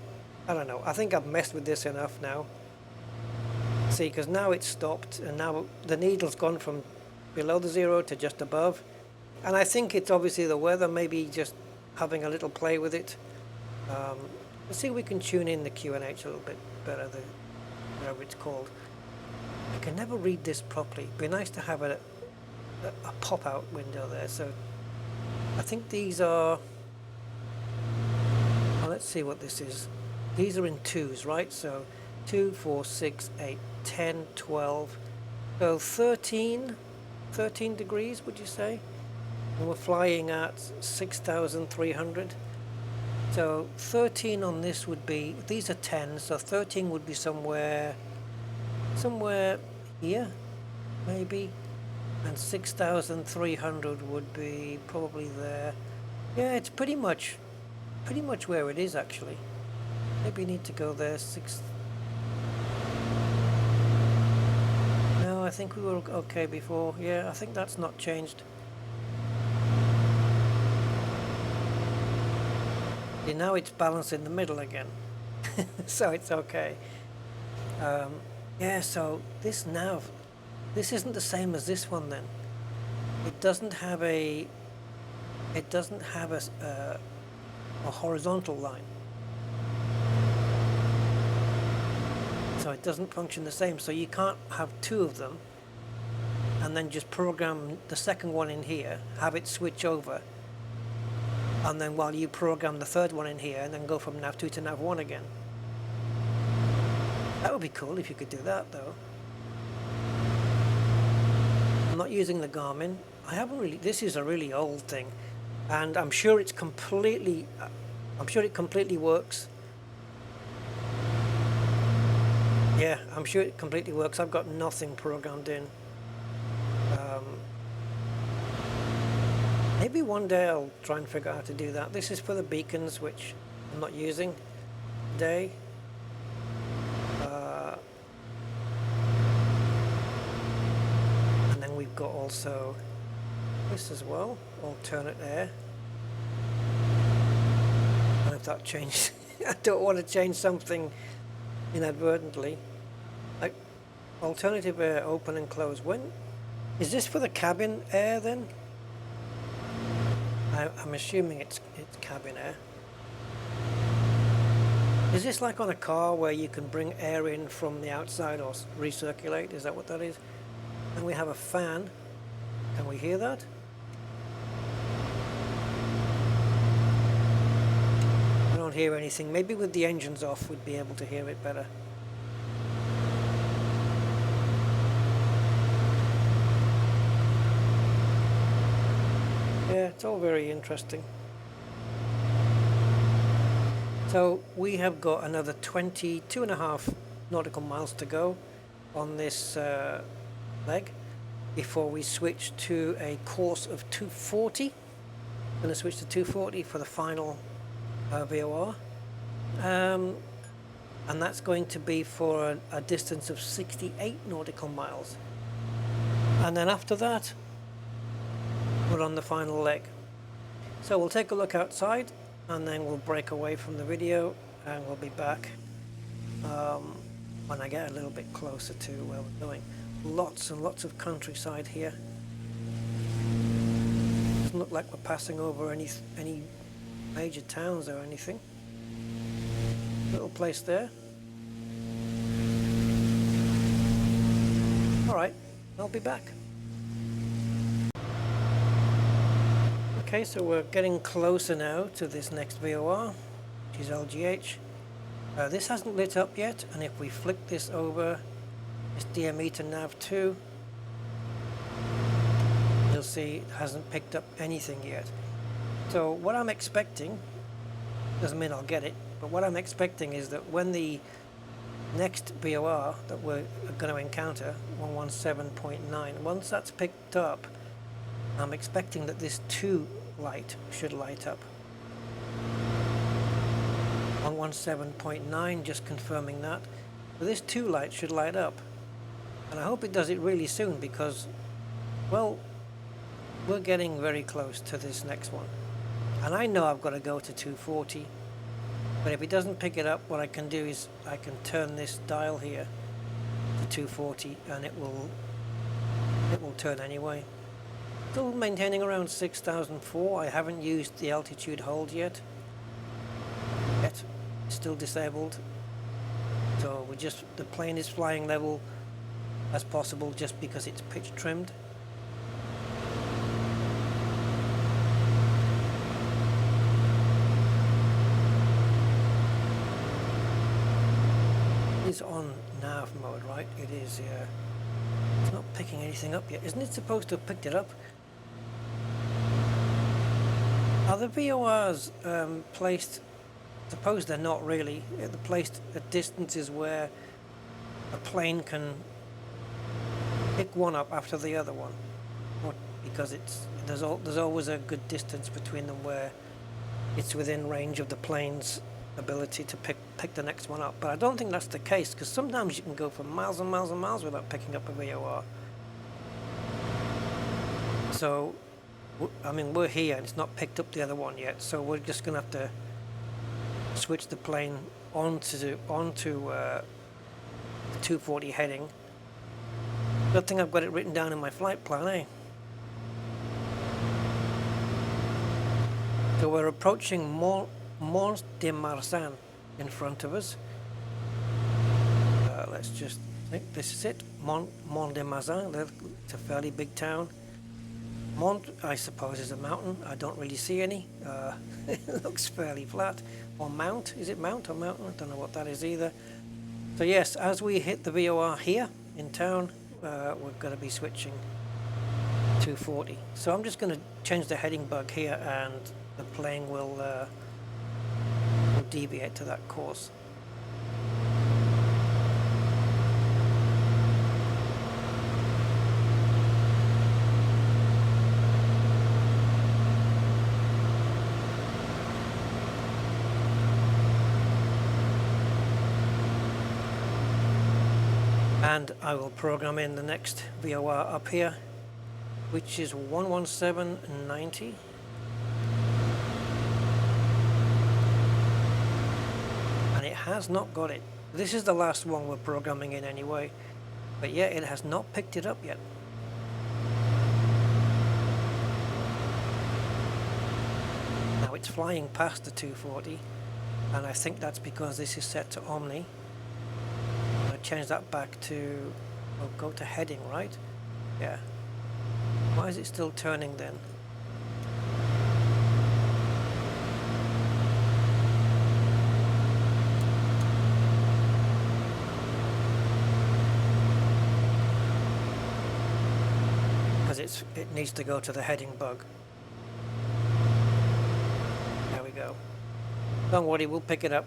I don't know. I think I've messed with this enough now. See, because now it's stopped, and now the needle's gone from below the zero to just above. And I think it's obviously the weather, maybe just having a little play with it. Let's see if we can tune in the QNH a little bit better, whatever it's called. I can never read this properly. It'd be nice to have a pop-out window there. So I think these are... Well, let's see what this is. These are in twos, right? So 2, 4, 6, 8, 10, 12. So 13 degrees, would you say? And we're flying at 6,300. So 13 on this would be, these are 10, so 13 would be somewhere here, maybe, and 6,300 would be probably there. Yeah, it's pretty much where it is actually. Maybe you need to go there. No, I think we were okay before. Yeah, I think that's not changed. Yeah, now it's balanced in the middle again, so it's okay. Yeah, so this nav, this isn't the same as this one then. It doesn't have a horizontal line, so it doesn't function the same. So you can't have two of them and then just program the second one in here, have it switch over, and then while you program the third one in here and then go from nav 2 to nav 1 again. That would be cool if you could do that though. I'm not using the Garmin. I haven't really, this is a really old thing, and I'm sure it completely works. Yeah, I'm sure it completely works. I've got nothing programmed in. Maybe one day I'll try and figure out how to do that. This is for the beacons, which I'm not using today. And then we've got also this as well, alternate air. I don't know if that changed. I don't want to change something inadvertently. Like alternative air, open and close. When is this for the cabin air then? I'm assuming it's cabin air. Is this like on a car where you can bring air in from the outside or recirculate? Is that what that is? And we have a fan. Can we hear that? I don't hear anything. Maybe with the engines off we'd be able to hear it better. Yeah, it's all very interesting. So we have got another 22.5 nautical miles to go on this leg before we switch to a course of 240. I'm going to switch to 240 for the final VOR. And that's going to be for a distance of 68 nautical miles. And then after that, we're on the final leg. So we'll take a look outside and then we'll break away from the video and we'll be back when I get a little bit closer to where we're going. Lots and lots of countryside here. Doesn't look like we're passing over any major towns or anything. Little place there. Alright, I'll be back. Okay, so we're getting closer now to this next VOR, which is LGH. This hasn't lit up yet, and if we flick this over, this DME to nav2, you'll see it hasn't picked up anything yet. So what I'm expecting, doesn't mean I'll get it, but what I'm expecting is that when the next VOR that we're going to encounter, 117.9, once that's picked up, I'm expecting that this 2 light should light up. 117.9, just confirming that. So this 2 light should light up. And I hope it does it really soon because, well, we're getting very close to this next one. And I know I've got to go to 240. But if it doesn't pick it up, what I can do is I can turn this dial here to 240 and it will turn anyway. Still maintaining around 6,004. I haven't used the altitude hold yet. It's still disabled. So the plane is flying level as possible just because it's pitch trimmed. It's on nav mode, right? It is, yeah. It's not picking anything up yet. Isn't it supposed to have picked it up? Are the VORs placed? Suppose they're not really. They're placed at distances where a plane can pick one up after the other one, because there's always a good distance between them where it's within range of the plane's ability to pick the next one up. But I don't think that's the case, because sometimes you can go for miles and miles and miles without picking up a VOR. So I mean, we're here and it's not picked up the other one yet, so we're just gonna have to switch the plane onto the 240 heading. Good thing I've got it written down in my flight plan, eh? So we're approaching Mont de Marsan in front of us. Let's just think this is it. Mont de Marsan. It's a fairly big town. Mont, I suppose, is a mountain. I don't really see any. It looks fairly flat. Or mount. Is it mount or mountain? I don't know what that is either. So yes, as we hit the VOR here in town, we're going to be switching 240. So I'm just going to change the heading bug here, and the plane will deviate to that course. And I will program in the next VOR up here, which is 11790. And it has not got it. This is the last one we're programming in anyway, but yeah, it has not picked it up yet. Now it's flying past the 240, and I think that's because this is set to Omni. Change that back to, oh, go to heading, right? Yeah. Why is it still turning then? Because it needs to go to the heading bug. There we go. Don't worry, we'll pick it up.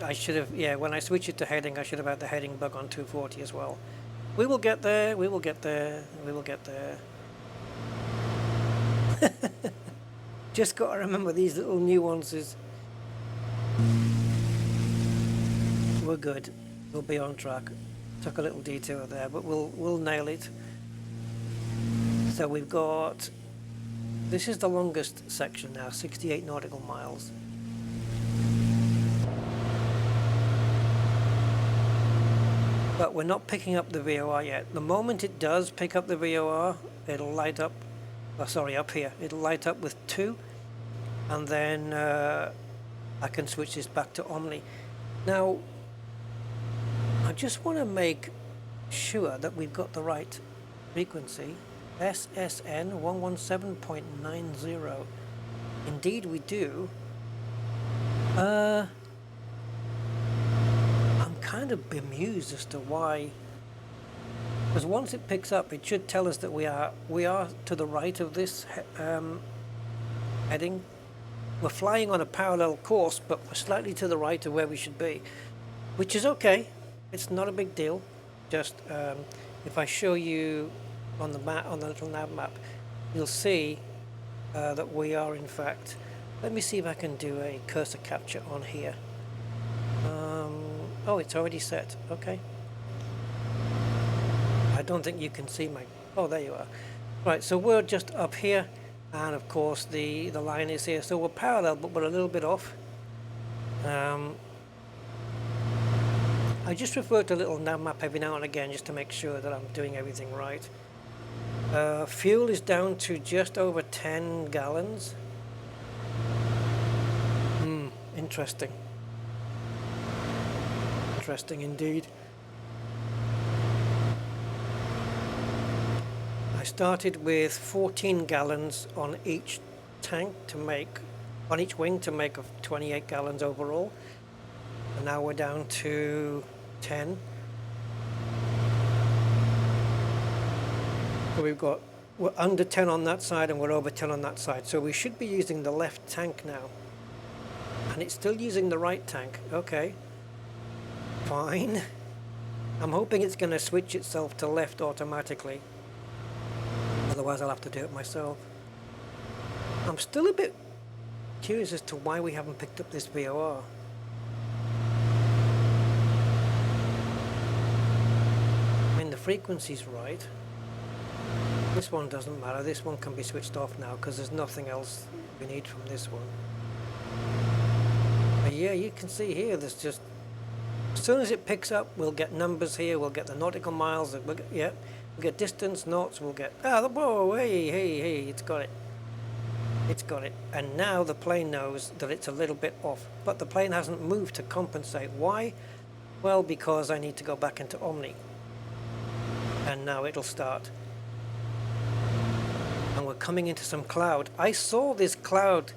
I should have, yeah, when I switch it to heading, I should have had the heading bug on 240 as well. We will get there, we will get there, we will get there. Just got to remember these little nuances. We're good. We'll be on track. Took a little detour there, but we'll nail it. So we've got, this is the longest section now, 68 nautical miles. But we're not picking up the VOR yet. The moment it does pick up the VOR, it'll light up, oh, sorry, up here, it'll light up with 2, and then I can switch this back to Omni. Now, I just want to make sure that we've got the right frequency, SSN 117.90. Indeed we do. Kind of bemused as to why, because once it picks up, it should tell us that we are to the right of this heading. We're flying on a parallel course, but we're slightly to the right of where we should be, which is okay. It's not a big deal. Just if I show you on the map, on the LittleNavMap, you'll see that we are in fact. Let me see if I can do a cursor capture on here. Oh, it's already set. Okay. I don't think you can see my... Oh, there you are. Right, so we're just up here, and of course the line is here. So we're parallel, but we're a little bit off. I just refer to LittleNavMap every now and again just to make sure that I'm doing everything right. Fuel is down to just over 10 gallons. Interesting. interesting indeed. I started with 14 gallons on each tank to make, on each wing to make 28 gallons overall, and now we're down to 10. So we're under 10 on that side and we're over 10 on that side, so we should be using the left tank now, and it's still using the right tank. Okay, fine. I'm hoping it's going to switch itself to left automatically, otherwise I'll have to do it myself. I'm still a bit curious as to why we haven't picked up this VOR. I mean, the frequency's right. This one doesn't matter. This one can be switched off now because there's nothing else we need from this one. But yeah, you can see here, there's just, as soon as it picks up, we'll get numbers here. We'll get the nautical miles. We'll get distance, knots. We'll get, whoa, hey, it's got it. It's got it. And now the plane knows that it's a little bit off, but the plane hasn't moved to compensate. Why? Well, because I need to go back into Omni. And now it'll start. And we're coming into some cloud. I saw this cloud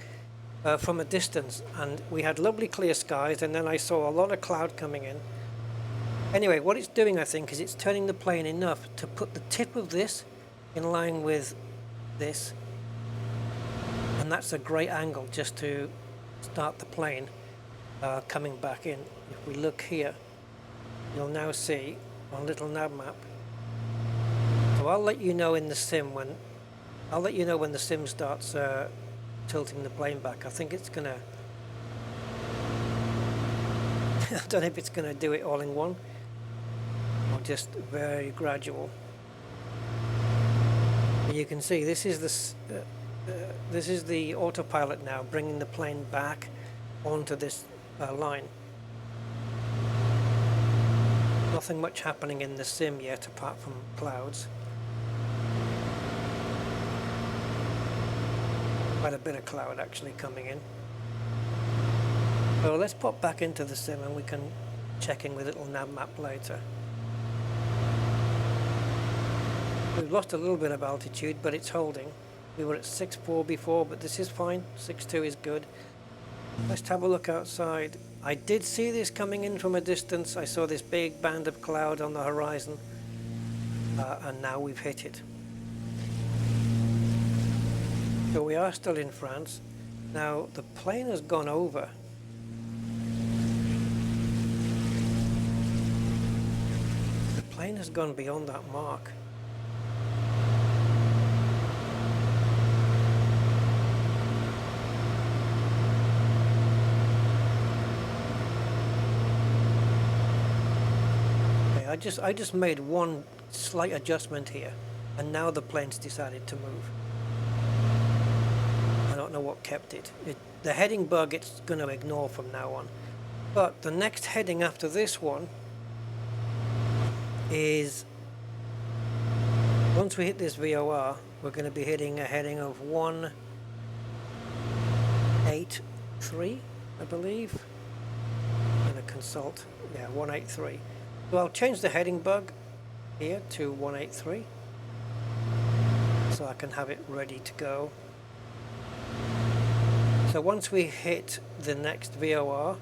from a distance, and we had lovely clear skies, and then I saw a lot of cloud coming in. Anyway, what it's doing, I think, is it's turning the plane enough to put the tip of this in line with this. And that's a great angle just to start the plane coming back in. If we look here, you'll now see on LittleNavMap. So I'll let you know in the sim when the sim starts tilting the plane back. I think it's gonna I don't know if it's gonna do it all in one or just very gradual. But you can see this is the autopilot now bringing the plane back onto this line. Nothing much happening in the sim yet apart from clouds. Quite a bit of cloud actually coming in. So let's pop back into the sim and we can check in with LittleNavMap later. We've lost a little bit of altitude, but it's holding. We were at 6.4 before, but this is fine. 6.2 is good. Let's have a look outside. I did see this coming in from a distance. I saw this big band of cloud on the horizon, and now we've hit it. So we are still in France. Now the plane has gone over. The plane has gone beyond that mark. Okay, I just made one slight adjustment here, and now the plane's decided to move. I don't know what kept it. The heading bug it's going to ignore from now on. But the next heading after this one is, once we hit this VOR, we're going to be hitting a heading of 183, I believe. I'm going to consult. Yeah, 183. So I'll change the heading bug here to 183 so I can have it ready to go. So once we hit the next VOR,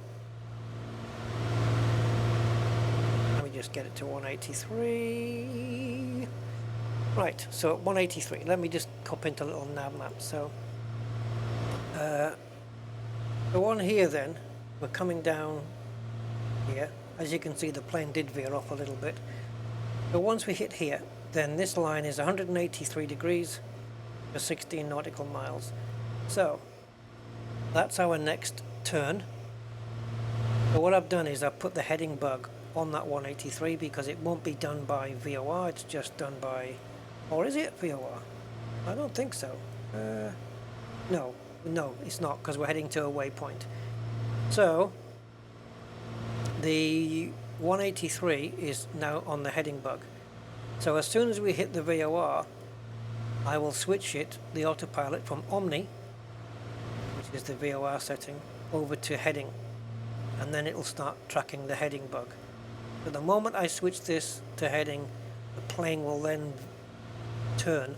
let me just get it to 183. Right, so at 183, let me just hop into LittleNavMap. So the one here then, we're coming down here. As you can see, the plane did veer off a little bit. But once we hit here, then this line is 183 degrees for 16 nautical miles. So that's our next turn. But what I've done is I've put the heading bug on that 183 because it won't be done by VOR, it's just done by, or is it VOR? I don't think so. No, it's not, because we're heading to a waypoint. So the 183 is now on the heading bug. So as soon as we hit the VOR, I will switch it, the autopilot, from Omni, which is the VOR setting, over to heading, and then it'll start tracking the heading bug. So the moment I switch this to heading, the plane will then turn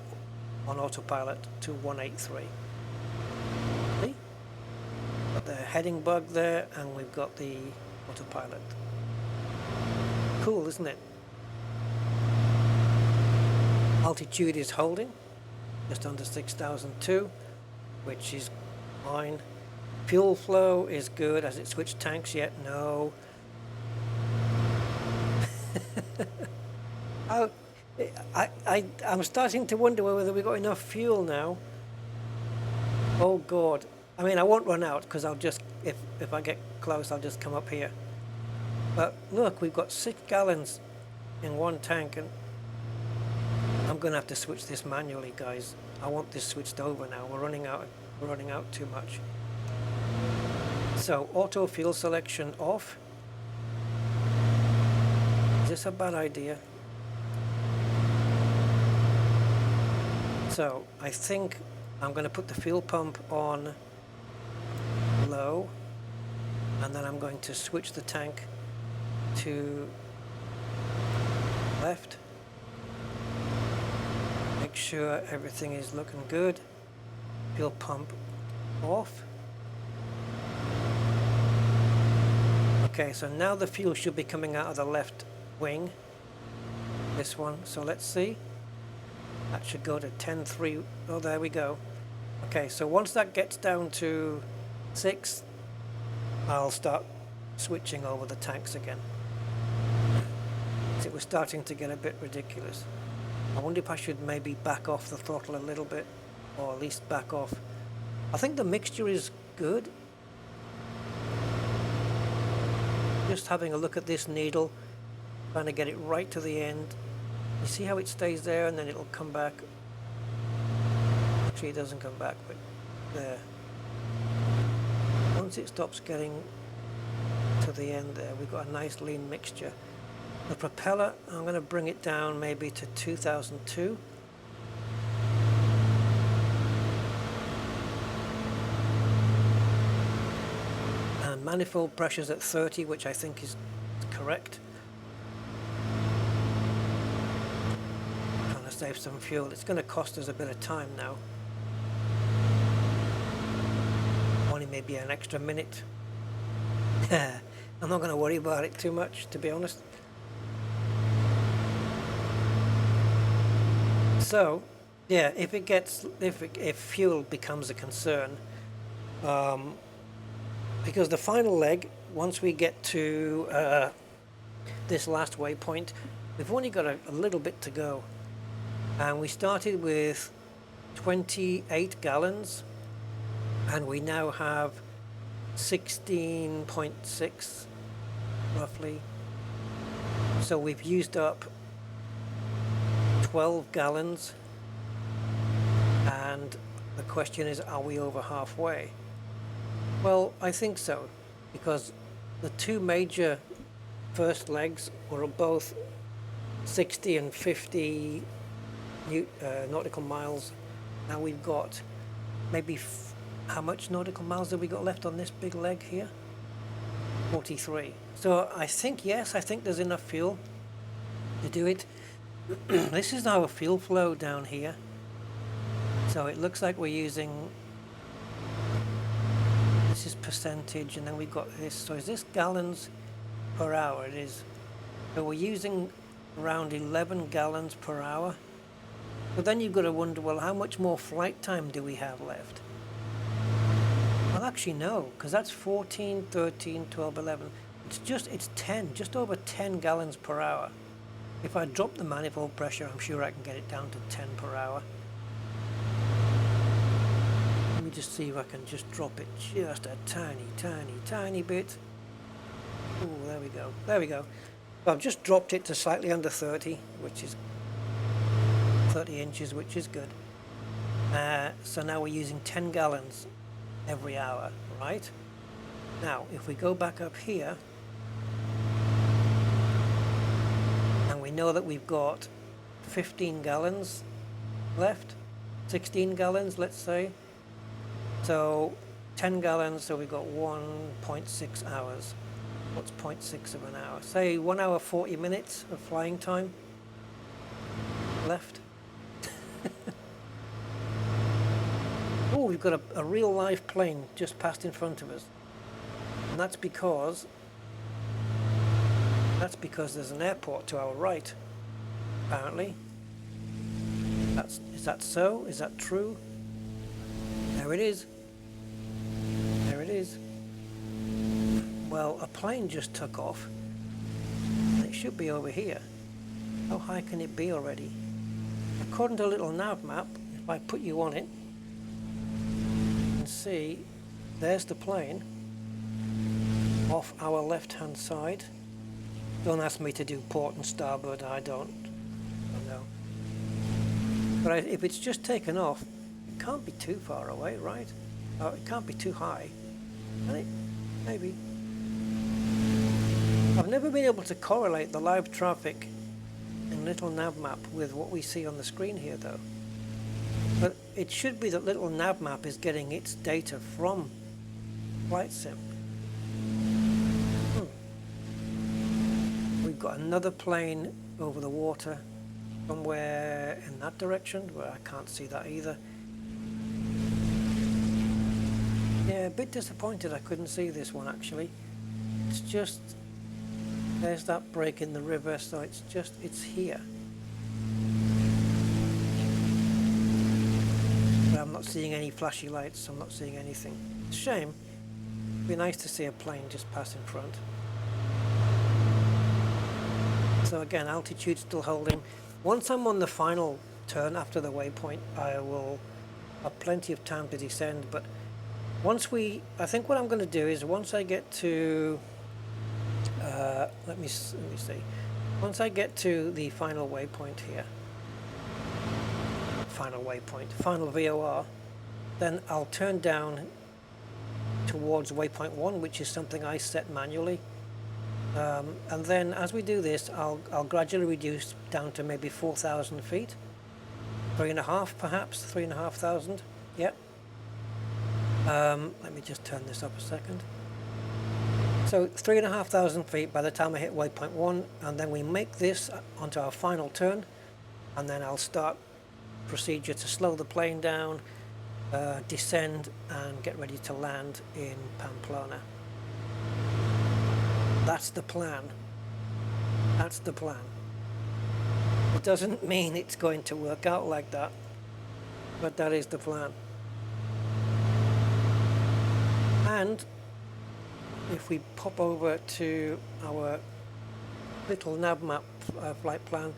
on autopilot to 183. See? Got the heading bug there, and we've got the autopilot. Cool, isn't it? Altitude is holding, just under 6,002, which is fine. Fuel flow is good. Has it switched tanks yet? No. I'm starting to wonder whether we've got enough fuel now. Oh God. I mean, I won't run out because I'll just, if I get close, I'll just come up here. But look, we've got 6 gallons in one tank, and I'm going to have to switch this manually, guys. I want this switched over now. We're running out too much. So, auto fuel selection off. Is this a bad idea? So, I think I'm going to put the fuel pump on low, and then I'm going to switch the tank to left. Make sure everything is looking good. Fuel pump off. Okay, so now the fuel should be coming out of the left wing. This one. So let's see. That should go to 10.3. Oh, there we go. Okay, so once that gets down to 6, I'll start switching over the tanks again. It was starting to get a bit ridiculous. I wonder if I should maybe back off the throttle a little bit, or at least back off. I think the mixture is good. Just having a look at this needle, trying to get it right to the end. You see how it stays there and then it'll come back. Actually, it doesn't come back, but there. Once it stops getting to the end there, we've got a nice lean mixture. The propeller, I'm going to bring it down maybe to 2002. And manifold pressure's at 30, which I think is correct. Trying to save some fuel. It's going to cost us a bit of time now. Only maybe an extra minute. I'm not going to worry about it too much, to be honest. So, yeah, if fuel becomes a concern, because the final leg, once we get to this last waypoint, we've only got a little bit to go, and we started with 28 gallons, and we now have 16.6 roughly. So we've used up 12 gallons, and the question is, are we over halfway? Well, I think so, because the two major first legs were both 60 and 50 nautical miles. Now we've got maybe how much nautical miles have we got left on this big leg here? 43. So I think, yes, I think there's enough fuel to do it. This is our fuel flow down here. So it looks like we're using, this is percentage, and then we've got this. So is this gallons per hour? It is. So we're using around 11 gallons per hour. But then you've got to wonder, well, how much more flight time do we have left? Well, actually no, because that's 14, 13, 12, 11. It's 10, just over 10 gallons per hour. If I drop the manifold pressure, I'm sure I can get it down to 10 per hour. Let me just see if I can just drop it just a tiny bit. Oh, there we go. There we go. Well, I've just dropped it to slightly under 30, which is 30 inches, which is good. So now we're using 10 gallons every hour, right? Now, if we go back up here, and we know that we've got 15 gallons left, 16 gallons, let's say. So 10 gallons, so we've got 1.6 hours. What's 0.6 of an hour? Say 1 hour 40 minutes of flying time left. Oh, we've got a real live plane just passed in front of us. And that's because there's an airport to our right, apparently. Is that so? Is that true? There it is. There it is. Well, a plane just took off. It should be over here. How high can it be already? According to LittleNavMap, if I put you on it, you can see there's the plane off our left-hand side. Don't ask me to do port and starboard, I don't know. But if it's just taken off, it can't be too far away, right? Oh, it can't be too high, can it? Maybe. I've never been able to correlate the live traffic in LittleNavMap with what we see on the screen here, though. But it should be that LittleNavMap is getting its data from Flight Sim. We've got another plane over the water somewhere in that direction, but I can't see that either. Yeah, a bit disappointed I couldn't see this one actually. It's just, there's that break in the river, so it's here. But I'm not seeing any flashy lights, I'm not seeing anything. It's a shame. It'd be nice to see a plane just pass in front. So again, altitude still holding. Once I'm on the final turn after the waypoint, I will have plenty of time to descend, but I think what I'm going to do is once I get to, let me see, once I get to the final waypoint here, final VOR, then I'll turn down towards waypoint 1, which is something I set manually. And then as we do this, I'll gradually reduce down to maybe 4,000 feet, 3.5 perhaps, 3,500, yep. Let me just turn this up a second. So 3,500 feet by the time I hit waypoint 1, and then we make this onto our final turn, and then I'll start procedure to slow the plane down, descend, and get ready to land in Pamplona. That's the plan. That's the plan. It doesn't mean it's going to work out like that, but that is the plan. And if we pop over to our LittleNavMap flight plan,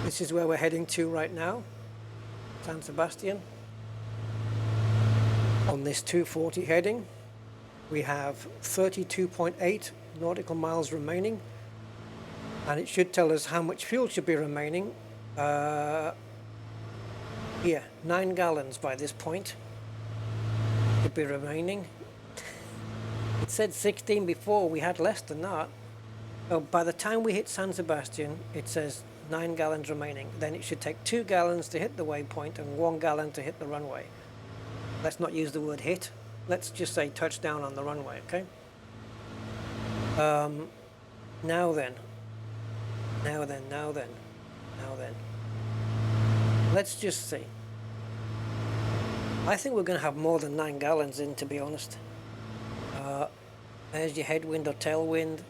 this is where we're heading to right now, San Sebastian. On this 240 heading, we have 32.8 nautical miles remaining, and it should tell us how much fuel should be remaining. Here, 9 gallons by this point should be remaining. It said 16 before, we had less than that. So by the time we hit San Sebastian, it says 9 gallons remaining. Then it should take 2 gallons to hit the waypoint and 1 gallon to hit the runway. Let's not use the word hit. Let's just say touchdown on the runway, okay? Now then. Let's just see. I think we're going to have more than 9 gallons in, to be honest. There's your headwind or tailwind.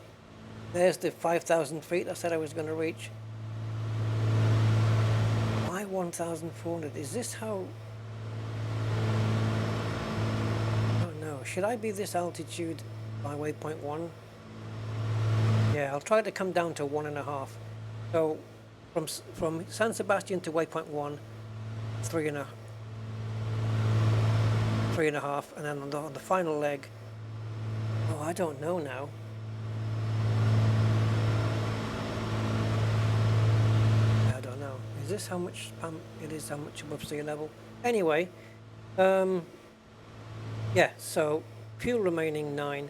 There's the 5,000 feet I said I was going to reach. Why 1,400? Is this how... Oh no, should I be this altitude by waypoint 1? Yeah, I'll try to come down to 1.5. So from San Sebastian to waypoint 1, 3.5, and then on the final leg, oh, I don't know now. I don't know. Is this how much? It is how much above sea level. Anyway, yeah. So fuel remaining 9.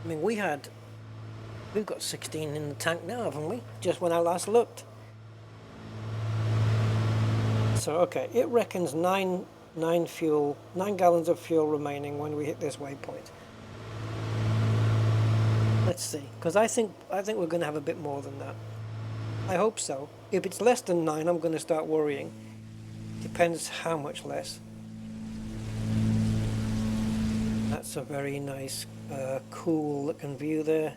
I mean, we've got 16 in the tank now, haven't we? Just when I last looked. So okay, it reckons 9 gallons of fuel remaining when we hit this waypoint. Let's see, because I think we're going to have a bit more than that. I hope so. If it's less than 9, I'm going to start worrying. Depends how much less. That's a very nice, cool looking view there.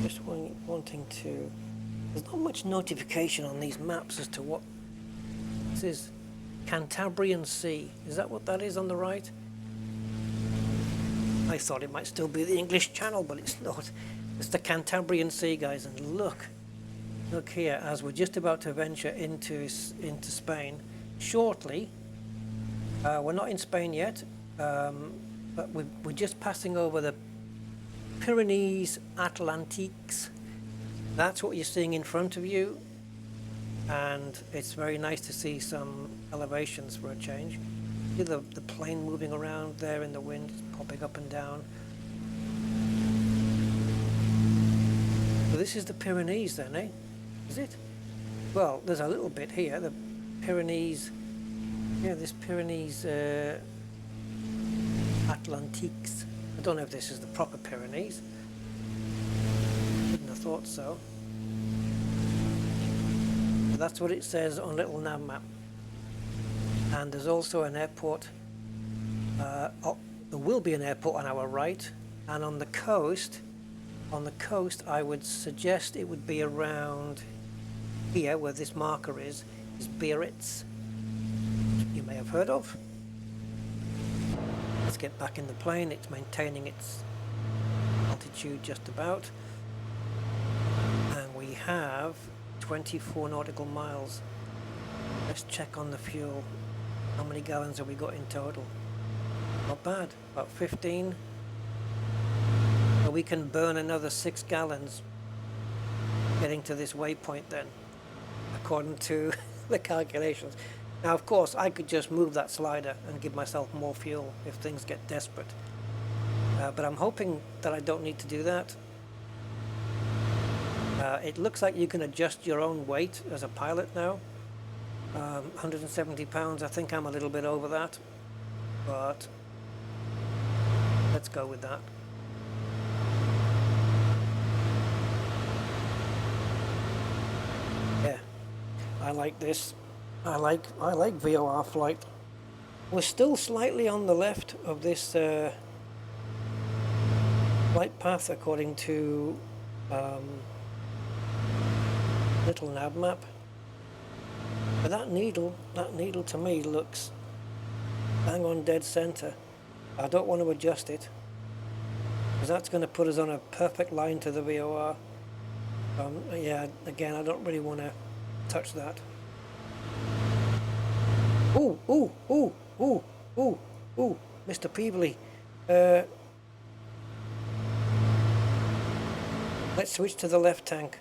Just wanting to... There's not much notification on these maps as to what this is. Cantabrian Sea. Is that what that is on the right? I thought it might still be the English Channel, but it's not. It's the Cantabrian Sea, guys. And look here, as we're just about to venture into Spain shortly. We're not in Spain yet, but we're just passing over the Pyrenees Atlantiques. That's what you're seeing in front of you, and it's very nice to see some elevations for a change. See the plane moving around there in the wind, it's popping up and down. So this is the Pyrenees then, eh? Is it? Well, there's a little bit here, the Pyrenees. Yeah, this Pyrenees Atlantiques. I don't know if this is the proper Pyrenees. Wouldn't have thought so. But that's what it says on LittleNavMap. And there's also an airport. There will be an airport on our right, and on the coast. On the coast, I would suggest it would be around here, where this marker is Biarritz. You may have heard of. Let's get back in the plane. It's maintaining its altitude just about, and we have 24 nautical miles. Let's check on the fuel. How many gallons have we got in total? Not bad, about 15. So we can burn another 6 gallons getting to this waypoint then, according to the calculations. Now, of course, I could just move that slider and give myself more fuel if things get desperate. But I'm hoping that I don't need to do that. It looks like you can adjust your own weight as a pilot now. 170 pounds, I think I'm a little bit over that. But let's go with that. Yeah, I like this. I like VOR flight. We're still slightly on the left of this flight path according to LittleNavMap. But that needle to me looks bang on dead center. I don't want to adjust it, because that's going to put us on a perfect line to the VOR. Yeah, again, I don't really want to touch that. Ooh, ooh, ooh, ooh, ooh, ooh, Mr. Peebley. Let's switch to the left tank.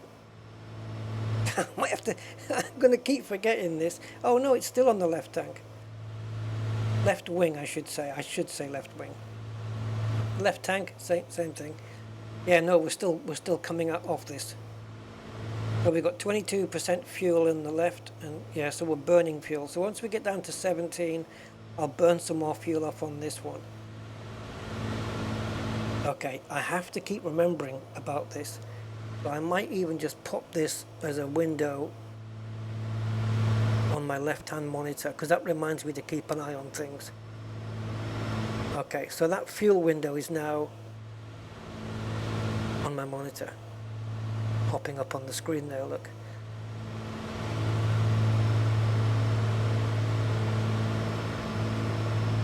I might have to, I'm going to keep forgetting this. Oh no, it's still on the left tank. Left wing, I should say. I should say left wing. Left tank, same thing. Yeah, no, we're still coming up off this. So we've got 22% fuel in the left, and yeah, so we're burning fuel. So once we get down to 17, I'll burn some more fuel off on this one. Okay, I have to keep remembering about this. So I might even just pop this as a window on my left-hand monitor, because that reminds me to keep an eye on things. Okay, so that fuel window is now on my monitor. Popping up on the screen there, look.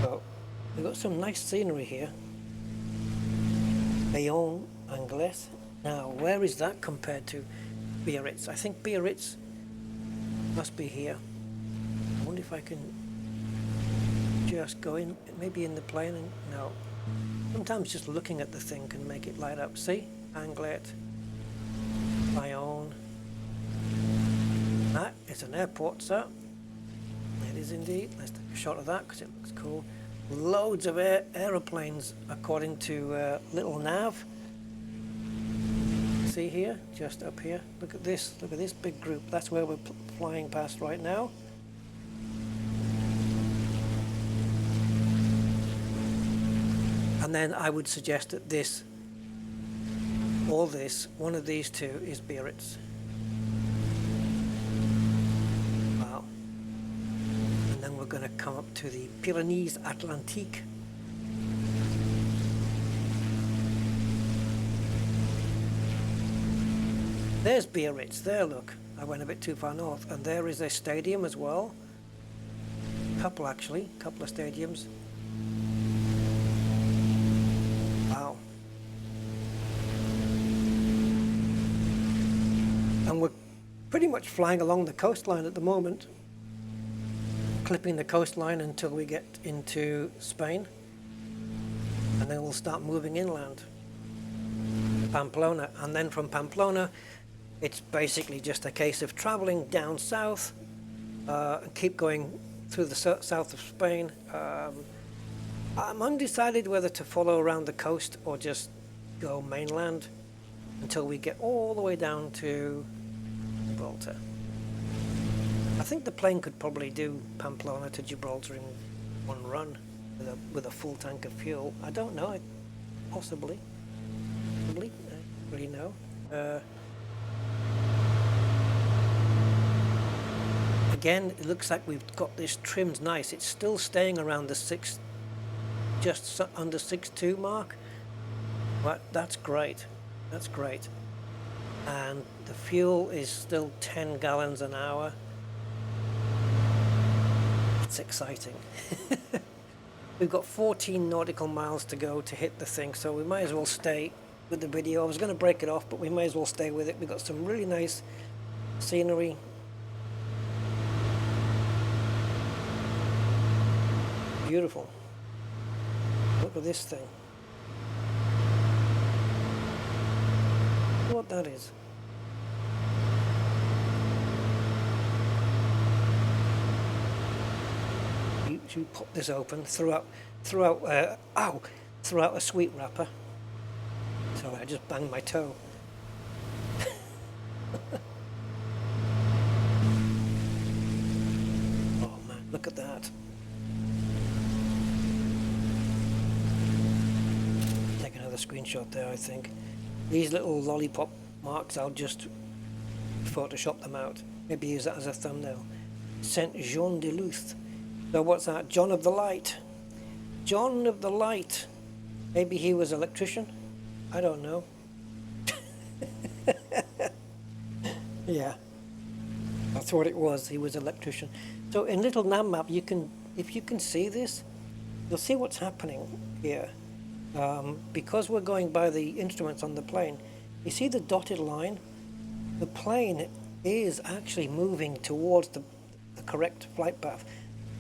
So, we've got some nice scenery here. Bayonne, Angles. Now, where is that compared to Biarritz? I think Biarritz must be here. I wonder if I can just go in, maybe in the plane, and no. Sometimes just looking at the thing can make it light up. See? Anglet. Bayonne. That is an airport, sir. It is indeed. Let's take a shot of that because it looks cool. Loads of aeroplanes, according to LittleNav. See here, just up here. Look at this big group. That's where we're flying past right now. And then I would suggest that this, all this, one of these two is Biarritz. Wow. And then we're going to come up to the Pyrénées Atlantiques. There's Biarritz, there look. I went a bit too far north. And there is a stadium as well. Couple actually, couple of stadiums. Wow. And we're pretty much flying along the coastline at the moment. Clipping the coastline until we get into Spain. And then we'll start moving inland. Pamplona. And then from Pamplona, it's basically just a case of traveling down south, and keep going through the south of Spain. I'm undecided whether to follow around the coast or just go mainland until we get all the way down to Gibraltar. I think the plane could probably do Pamplona to Gibraltar in one run with a full tank of fuel. I don't know, possibly. I don't really know. Again, it looks like we've got this trimmed nice. It's still staying around the just under 6.2 mark. But that's great. That's great. And the fuel is still 10 gallons an hour. It's exciting. We've got 14 nautical miles to go to hit the thing, so we might as well stay with the video. I was going to break it off, but we may as well stay with it. We've got some really nice scenery. Beautiful. Look at this thing. Look what that is. You pop this open, throw out a sweet wrapper. Sorry, I just banged my toe. Oh man, look at that. Take another screenshot there, I think. These little lollipop marks, I'll just Photoshop them out. Maybe use that as a thumbnail. Saint Jean de Luz. So what's that? John of the Light. John of the Light. Maybe he was an electrician? I don't know. Yeah. That's what it was. He was an electrician. So in LittleNavMap, you can, if you can see this, you'll see what's happening here. Because we're going by the instruments on the plane, you see the dotted line? The plane is actually moving towards the correct flight path.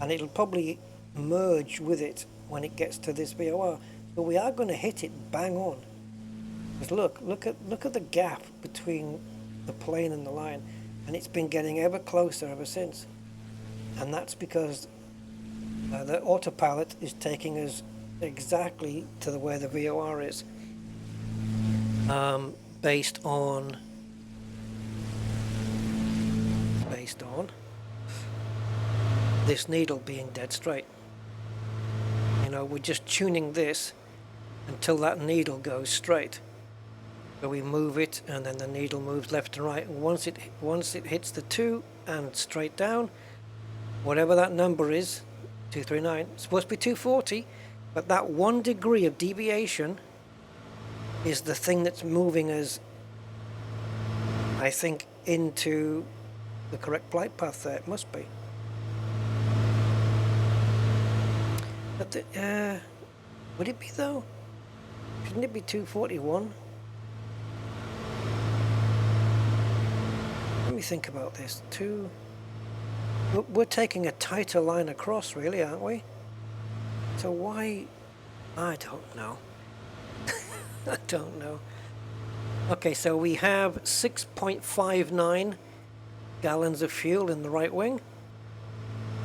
And it'll probably merge with it when it gets to this VOR. But we are going to hit it bang on. Because look at the gap between the plane and the line, and it's been getting ever closer ever since. And that's because the autopilot is taking us exactly to where the VOR is, based on this needle being dead straight. You know, we're just tuning this until that needle goes straight. So we move it, and then the needle moves left and right. And once it hits the 2 and straight down, whatever that number is, 239, it's supposed to be 240, but that 1 degree of deviation is the thing that's moving us, I think, into the correct flight path there. It must be. But would it be though? Shouldn't it be 241? Let me think about this. We're taking a tighter line across, really, aren't we? So why? I don't know. I don't know. Okay, so we have 6.59 gallons of fuel in the right wing.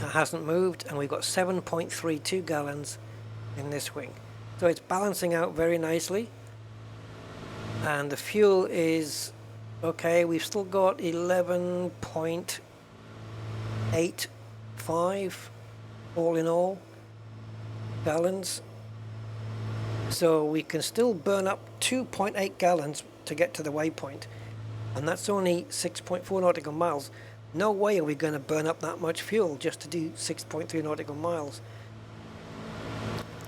That hasn't moved, and we've got 7.32 gallons in this wing. So it's balancing out very nicely. And the fuel is okay. We've still got 11.85 all in all gallons. So we can still burn up 2.8 gallons to get to the waypoint, and that's only 6.4 nautical miles. No way are we going to burn up that much fuel just to do 6.3 nautical miles.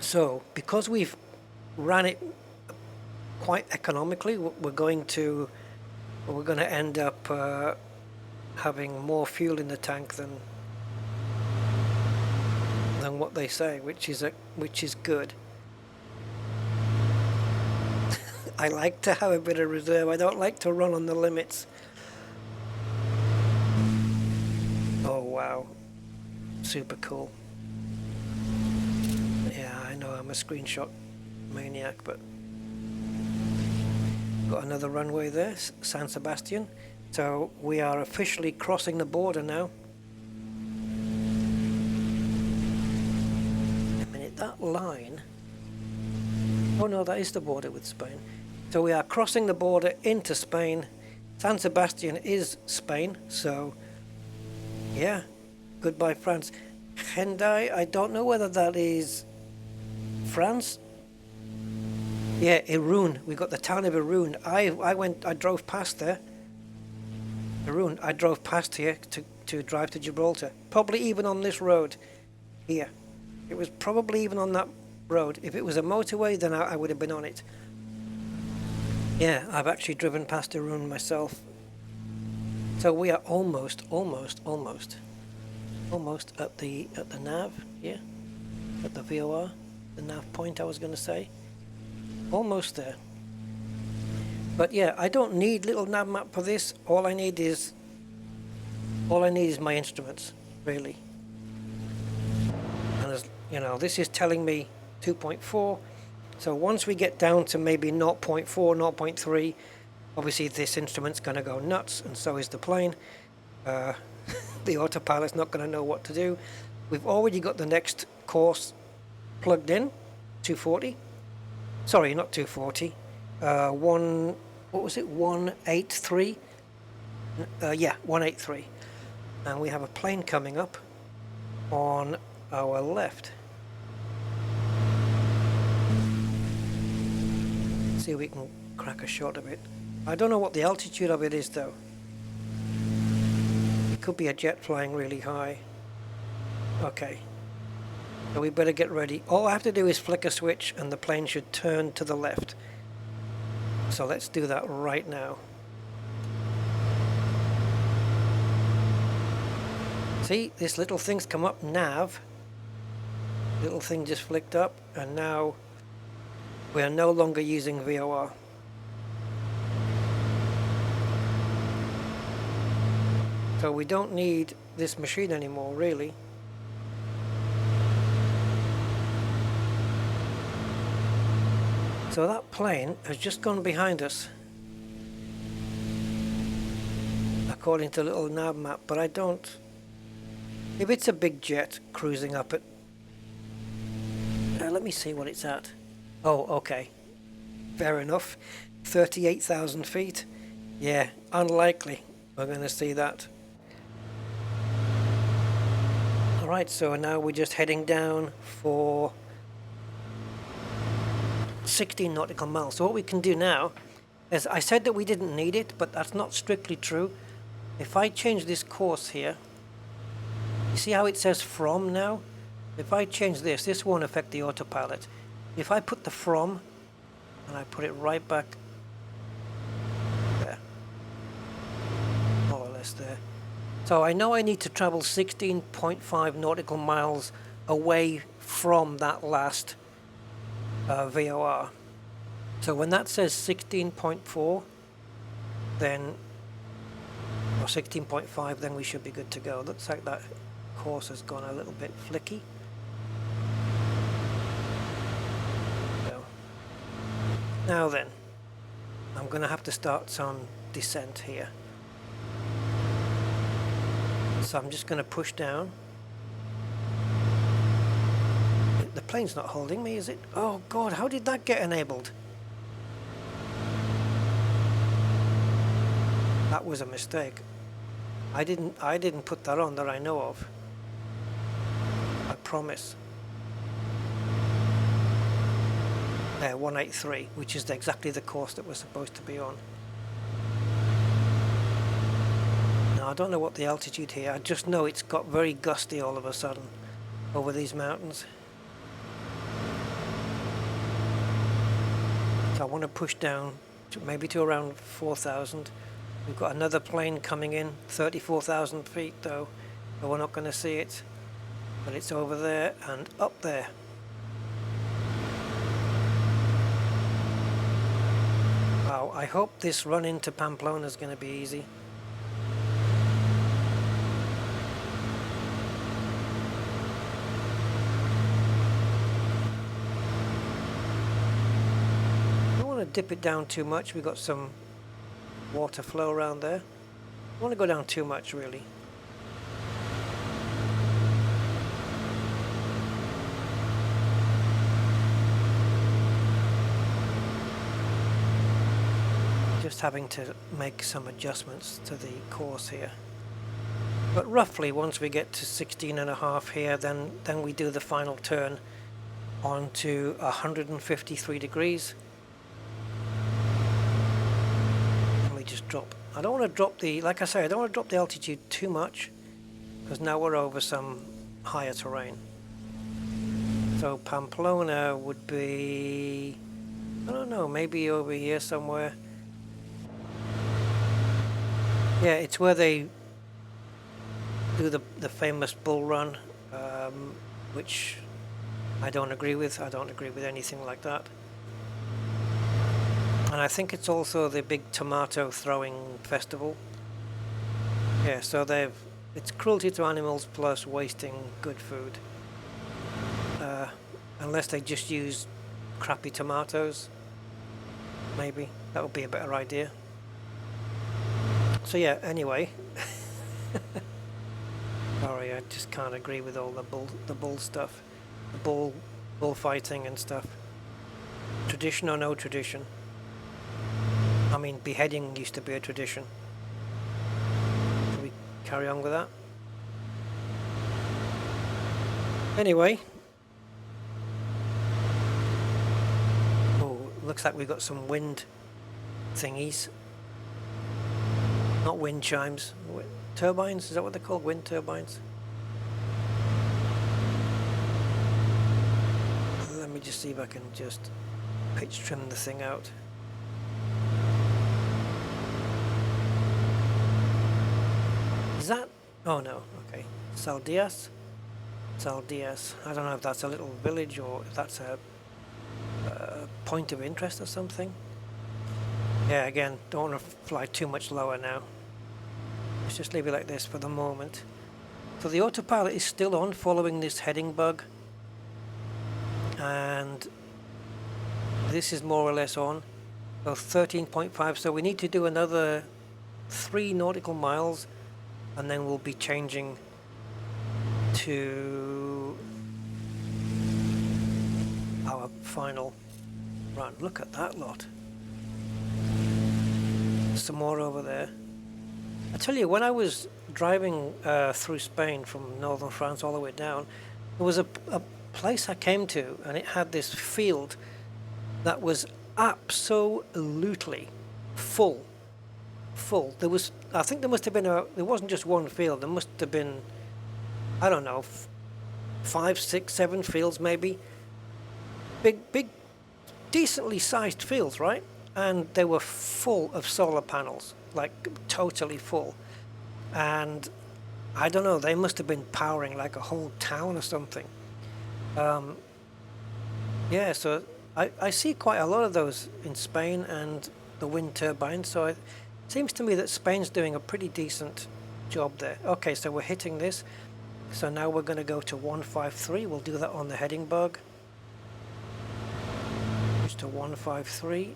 So because we've ran it quite economically, we're going to end up having more fuel in the tank than what they say, which is good. I like to have a bit of reserve. I don't like to run on the limits. Oh wow, super cool. Yeah, I know I'm a screenshot maniac, but got another runway there, San Sebastian. So we are officially crossing the border now. A minute, that line. Oh no, that is the border with Spain. So we are crossing the border into Spain. San Sebastian is Spain, so yeah, goodbye France. Hendai, I don't know whether that is France. Yeah, Irun. We got the town of Irun. I drove past there. Irun. I drove past here to drive to Gibraltar. Probably even on this road here. It was probably even on that road. If it was a motorway, then I would have been on it. Yeah, I've actually driven past Irun myself. So we are almost at the nav, yeah, at the VOR, the nav point I was going to say. Almost there. But yeah, I don't need LittleNavMap for this. All I need is my instruments, really. And as you know, this is telling me 2.4. So once we get down to maybe 0.4, 0.3, obviously this instrument's going to go nuts, and so is the plane. The autopilot's not going to know what to do. We've already got the next course plugged in, 240. Sorry, not 240. What was it? 183. Yeah, 183. And we have a plane coming up on our left. See if we can crack a shot of it. I don't know what the altitude of it is though. It could be a jet flying really high. Okay. So we better get ready. All I have to do is flick a switch and the plane should turn to the left. So let's do that right now. See, this little thing's come up, nav. Little thing just flicked up, and now we are no longer using VOR. So we don't need this machine anymore, really. So that plane has just gone behind us, according to LittleNavMap, but I don't... If it's a big jet cruising up at... let me see what it's at. Oh, okay. Fair enough. 38,000 feet. Yeah, unlikely we're going to see that. Alright, so now we're just heading down for 16 nautical miles. So what we can do now is, I said that we didn't need it, but that's not strictly true. If I change this course here, you see how it says from now? If I change this, this won't affect the autopilot. If I put the from, and I put it right back there, more or less there. So I know I need to travel 16.5 nautical miles away from that last VOR. So when that says 16.4, then, or 16.5, then we should be good to go. Looks like that course has gone a little bit flicky. So, now then, I'm going to have to start some descent here. So I'm just going to push down. The plane's not holding me, is it? Oh God, how did that get enabled? That was a mistake. I didn't put that on that I know of. I promise. There, 183, which is exactly the course that we're supposed to be on. Now, I don't know what the altitude here, I just know it's got very gusty all of a sudden over these mountains. So I want to push down to maybe to around 4,000. We've got another plane coming in, 34,000 feet though, but we're not going to see it. But it's over there and up there. Wow, I hope this run into Pamplona is going to be easy. Don't want to dip it down too much. We've got some water flow around there. Don't want to go down too much really. Just having to make some adjustments to the course here. But roughly once we get to 16.5 here, then we do the final turn onto 153 degrees. And we just drop. I don't want to drop the, like I say, I don't want to drop the altitude too much because now we're over some higher terrain. So Pamplona would be, I don't know, maybe over here somewhere. Yeah, it's where they do the famous bull run, which I don't agree with. I don't agree with anything like that. And I think it's also the big tomato throwing festival. Yeah, so it's cruelty to animals plus wasting good food. Unless they just use crappy tomatoes, maybe that would be a better idea. So yeah, anyway, sorry, I just can't agree with all the bull stuff, the bullfighting and stuff. Tradition or no tradition? I mean, beheading used to be a tradition. Should we carry on with that? Anyway, oh, looks like we've got some wind thingies. Not wind chimes, turbines, is that what they're called? Wind turbines? Let me just see if I can just pitch trim the thing out. Is that? Oh no, okay. Saldias? Saldias. I don't know if that's a little village or if that's a point of interest or something. Yeah, again, don't want to fly too much lower now. Let's just leave it like this for the moment. So the autopilot is still on following this heading bug. And this is more or less on. So 13.5, so we need to do another 3 nautical miles and then we'll be changing to our final run. Look at that lot. Some more over there. I tell you, when I was driving through Spain from northern France all the way down, there was a place I came to and it had this field that was absolutely full. There was, I think there must have been there wasn't just one field, there must have been, I don't know, 5, 6, 7 fields maybe. Big, decently sized fields, right? And they were full of solar panels, like totally full. And I don't know, they must have been powering like a whole town or something. Yeah, so I see quite a lot of those in Spain and the wind turbines, so it seems to me that Spain's doing a pretty decent job there. Okay, so we're hitting this. So now we're going to go to 153. We'll do that on the heading bug. Just to 153.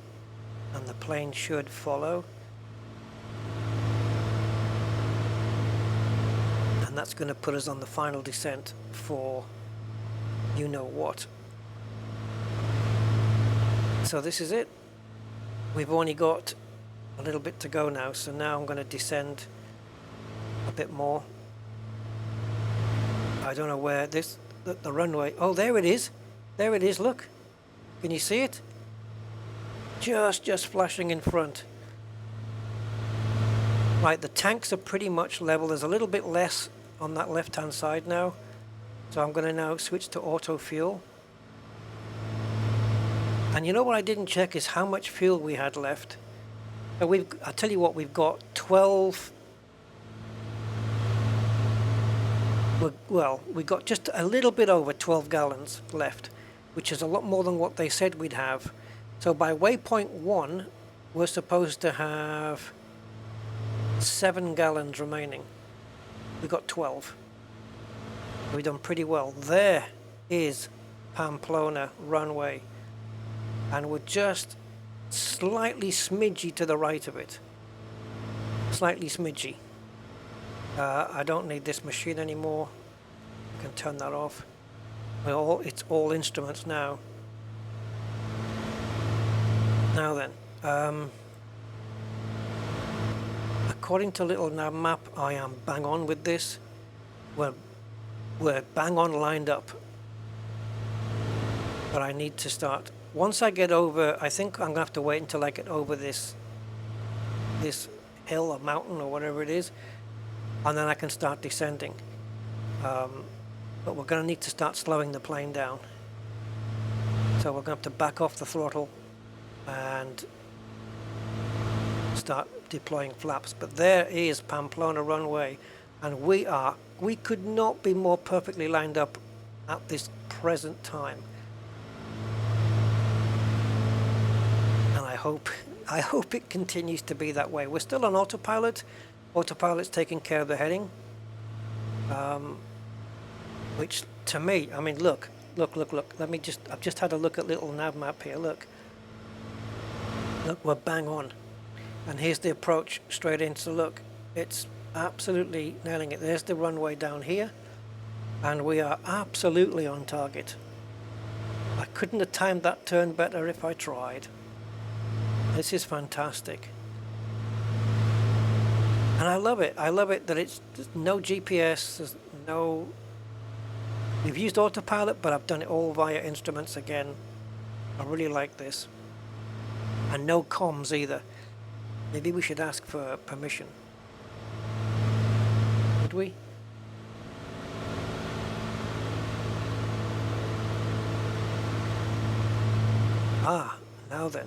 And the plane should follow. And that's going to put us on the final descent for you know what. So this is it. We've only got a little bit to go now, so now I'm going to descend a bit more. I don't know where the runway, oh there it is, look, can you see it? just flashing in front. Right, the tanks are pretty much level. There's a little bit less on that left hand side now, so I'm going to now switch to auto fuel. And you know what I didn't check is how much fuel we had left. So I'll tell you what, we've got 12. Well, we got just a little bit over 12 gallons left, which is a lot more than what they said we'd have. So by waypoint 1, we're supposed to have 7 gallons remaining. We got 12. We've done pretty well. There is Pamplona runway, and we're just slightly smidgy to the right of it. Slightly smidgy. I don't need this machine anymore. I can turn that off. It's all instruments now. Now then, according to LittleNavMap, I am bang on with this. We're bang on lined up. But I need to start. Once I get over, I think I'm going to have to wait until I get over this hill or mountain or whatever it is, and then I can start descending. But we're going to need to start slowing the plane down. So we're going to have to back off the throttle and start deploying flaps. But there is Pamplona runway, and we could not be more perfectly lined up at this present time. And I hope it continues to be that way. We're still on autopilot. Autopilot's taking care of the heading, which to me, I mean, look. I've just had a look at LittleNavMap here. Look, we're bang on. And here's the approach straight in. So look, it's absolutely nailing it. There's the runway down here, and we are absolutely on target. I couldn't have timed that turn better if I tried. This is fantastic. And I love it. I love it that there's no GPS, there's no... We've used autopilot, but I've done it all via instruments again. I really like this. And no comms either. Maybe we should ask for permission. Would we? Ah, now then.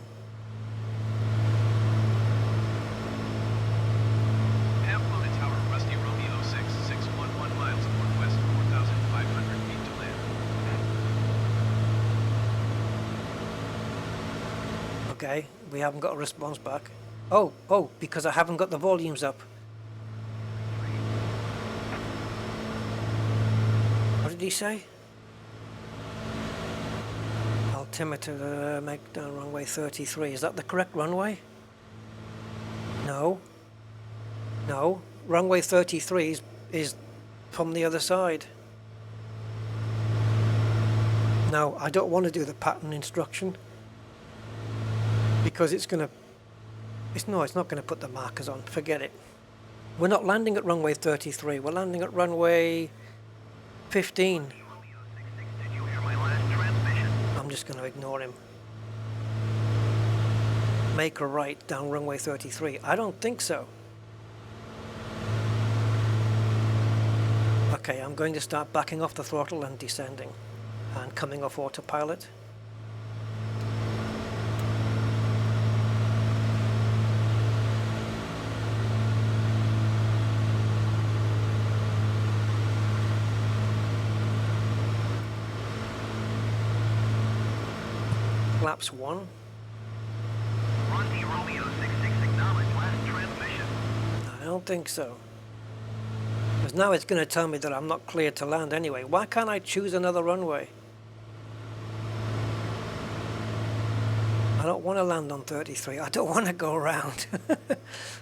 Pamplona Tower, Rusty Romeo 6611 miles northwest, 4,500 feet to land. Okay, we haven't got a response back. Oh, because I haven't got the volumes up. What did he say? Altimeter, make down runway 33. Is that the correct runway? No. No. Runway 33 is from the other side. No, I don't want to do the pattern instruction, because it's not going to put the markers on. Forget it. We're not landing at runway 33. We're landing at runway 15. I'm just going to ignore him. Make a right down runway 33. I don't think so. Okay, I'm going to start backing off the throttle and descending and coming off autopilot. Flaps 1. Rusty Romeo 66 acknowledged last transmission. I don't think so. Because now it's going to tell me that I'm not clear to land anyway. Why can't I choose another runway? I don't want to land on 33. I don't want to go around.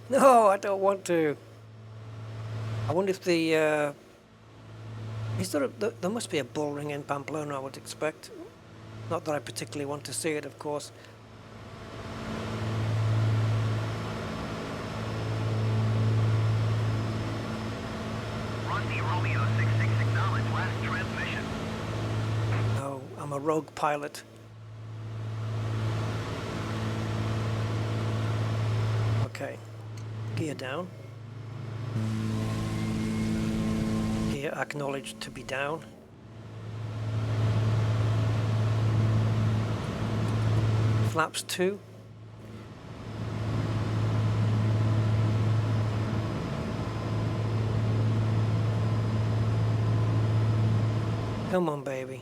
No, I don't want to. I wonder if the... there must be a bull ring in Pamplona, I would expect. Not that I particularly want to see it, of course. Rusty Romeo 66 acknowledged last transmission. No, I'm a rogue pilot. Gear down. Gear acknowledged to be down. Flaps 2. Come on, baby.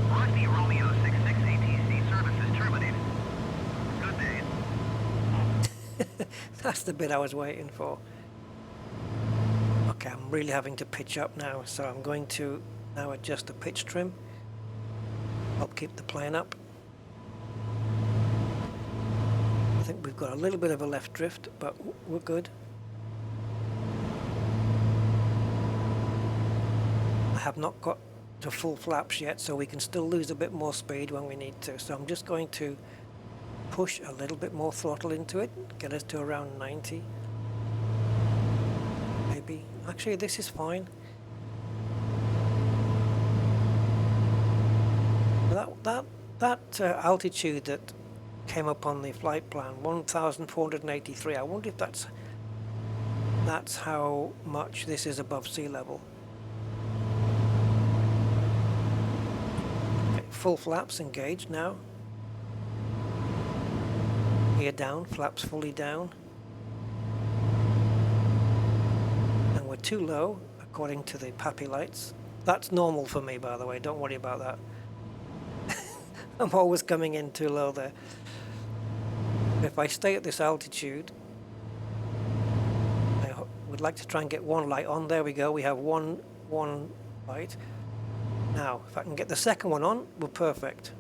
Rusty Romeo 66 ATC services terminated. Good day. That's the bit I was waiting for. Okay, I'm really having to pitch up now, so I'm going to now adjust the pitch trim. Help keep the plane up. I think we've got a little bit of a left drift, but we're good. I have not got to full flaps yet, so we can still lose a bit more speed when we need to. So I'm just going to push a little bit more throttle into it, get us to around 90. Maybe. Actually, this is fine. That altitude that came up on the flight plan, 1,483. I wonder if that's how much this is above sea level. Okay, full flaps engaged now. Gear down, flaps fully down. And we're too low according to the PAPI lights. That's normal for me, by the way, don't worry about that. I'm always coming in too low there. If I stay at this altitude, I would like to try and get one light on. There we go, we have one light. Now, if I can get the second one on, we're perfect.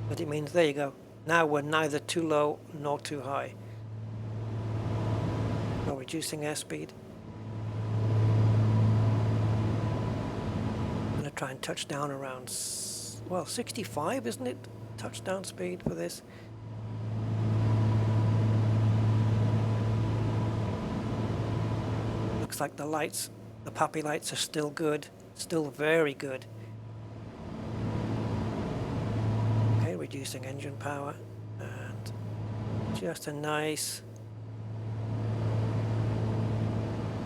But it means, there you go. Now we're neither too low nor too high. So reducing airspeed. I'm going to try and touch down around, well, 65, isn't it? Touchdown speed for this. Looks like the lights, the PAPI lights are still good, still very good. Okay, reducing engine power and just a nice,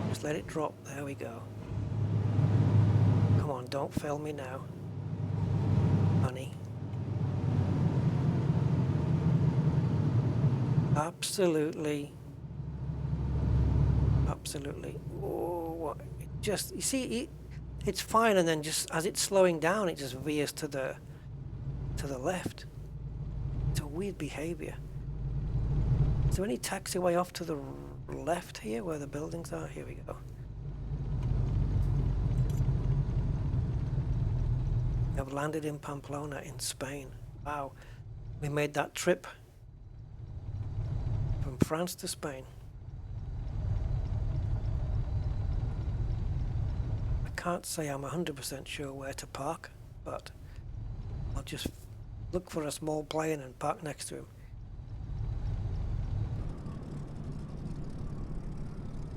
just let it drop, there we go. Come on, don't fail me now, honey. Absolutely. Oh, what? Just, you see, it's fine, and then just as it's slowing down, it just veers to the left. It's a weird behavior. Is there any taxiway off to the left here, where the buildings are? Here we go. I've landed in Pamplona in Spain. Wow, we made that trip from France to Spain. I can't say I'm 100% sure where to park, but I'll just look for a small plane and park next to him.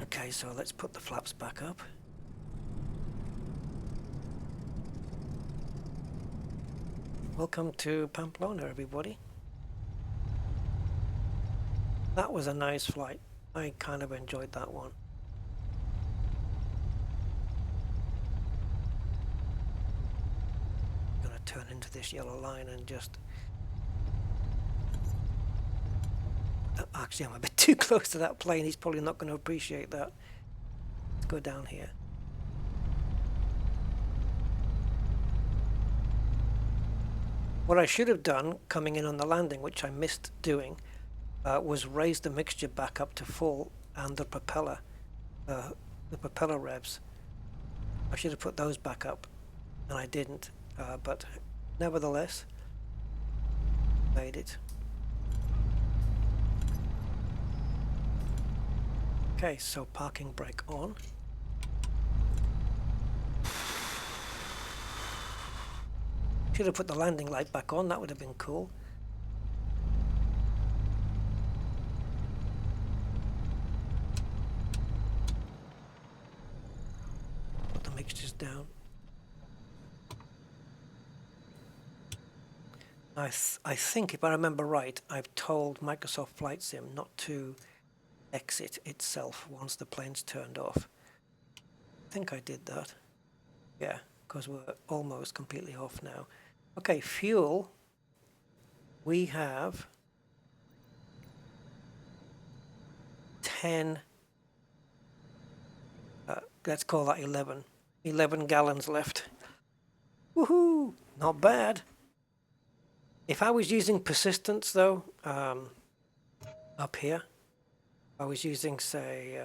Okay, so let's put the flaps back up. Welcome to Pamplona, everybody. That was a nice flight. I kind of enjoyed that one. I'm gonna turn into this yellow line and just... Actually, I'm a bit too close to that plane. He's probably not going to appreciate that. Let's go down here. What I should have done coming in on the landing, which I missed doing, was raise the mixture back up to full and the propeller revs. I should have put those back up, and I didn't, but nevertheless made it. Okay, so parking brake on. Should have put the landing light back on, that would have been cool. Put the mixtures down. I think, if I remember right, I've told Microsoft Flight Sim not to exit itself once the plane's turned off. I think I did that. Yeah, because we're almost completely off now. Okay, fuel. We have 10, let's call that 11. 11 gallons left. Woohoo! Not bad. If I was using persistence though, up here, I was using, say,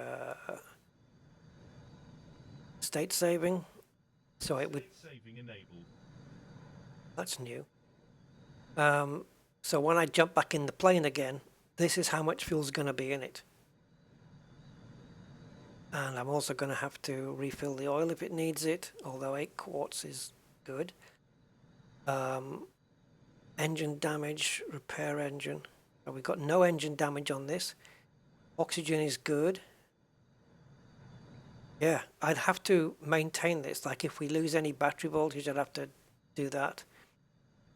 state saving, so it would... Saving enabled. That's new. So when I jump back in the plane again, this is how much fuel's going to be in it. And I'm also going to have to refill the oil if it needs it, although 8 quarts is good. Engine damage, repair engine. We've got no engine damage on this. Oxygen is good. Yeah, I'd have to maintain this. Like if we lose any battery voltage, I'd have to do that.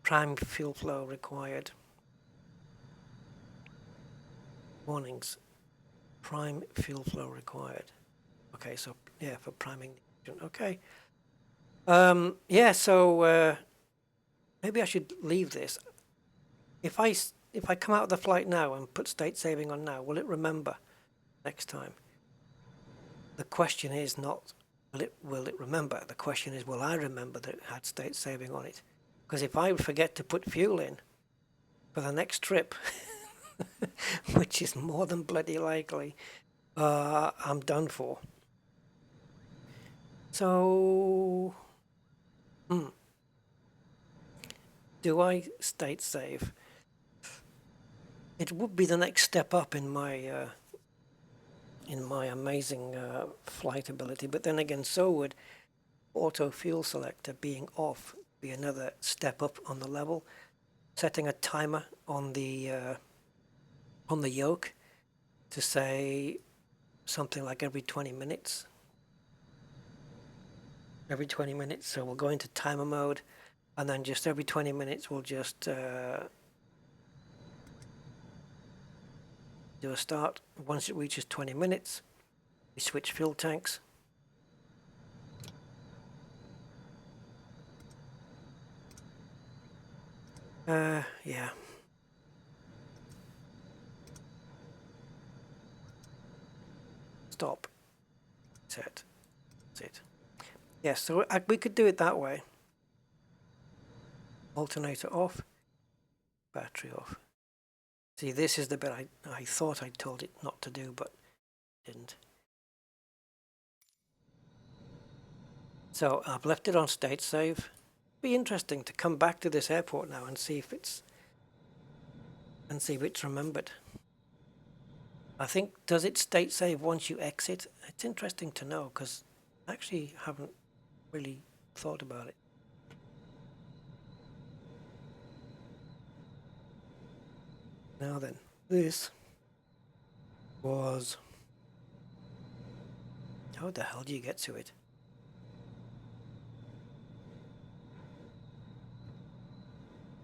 Prime fuel flow required. Warnings. Prime fuel flow required. Okay, so yeah, for priming the engine. Okay. Yeah, so maybe I should leave this. If I come out of the flight now and put state saving on now, will it remember next time? The question is not will it remember. The question is, will I remember that it had state saving on it? Because if I forget to put fuel in for the next trip, which is more than bloody likely, I'm done for. So, do I state save? It would be the next step up in my amazing flight ability, but then again, so would auto fuel selector being off be another step up on the level. Setting a timer on the yoke to say something like every 20 minutes. Every 20 minutes, so we'll go into timer mode, and then just every 20 minutes we'll just do a start. Once it reaches 20 minutes, we switch fuel tanks. Yeah. Stop. Set. That's it. Yes, so we could do it that way. Alternator off. Battery off. See, this is the bit I thought I told it not to do, but didn't. So I've left it on state save. Be interesting to come back to this airport now and see if it's remembered. I think, does it state save once you exit? It's interesting to know because I actually haven't really thought about it. Now then, this was... How the hell do you get to it?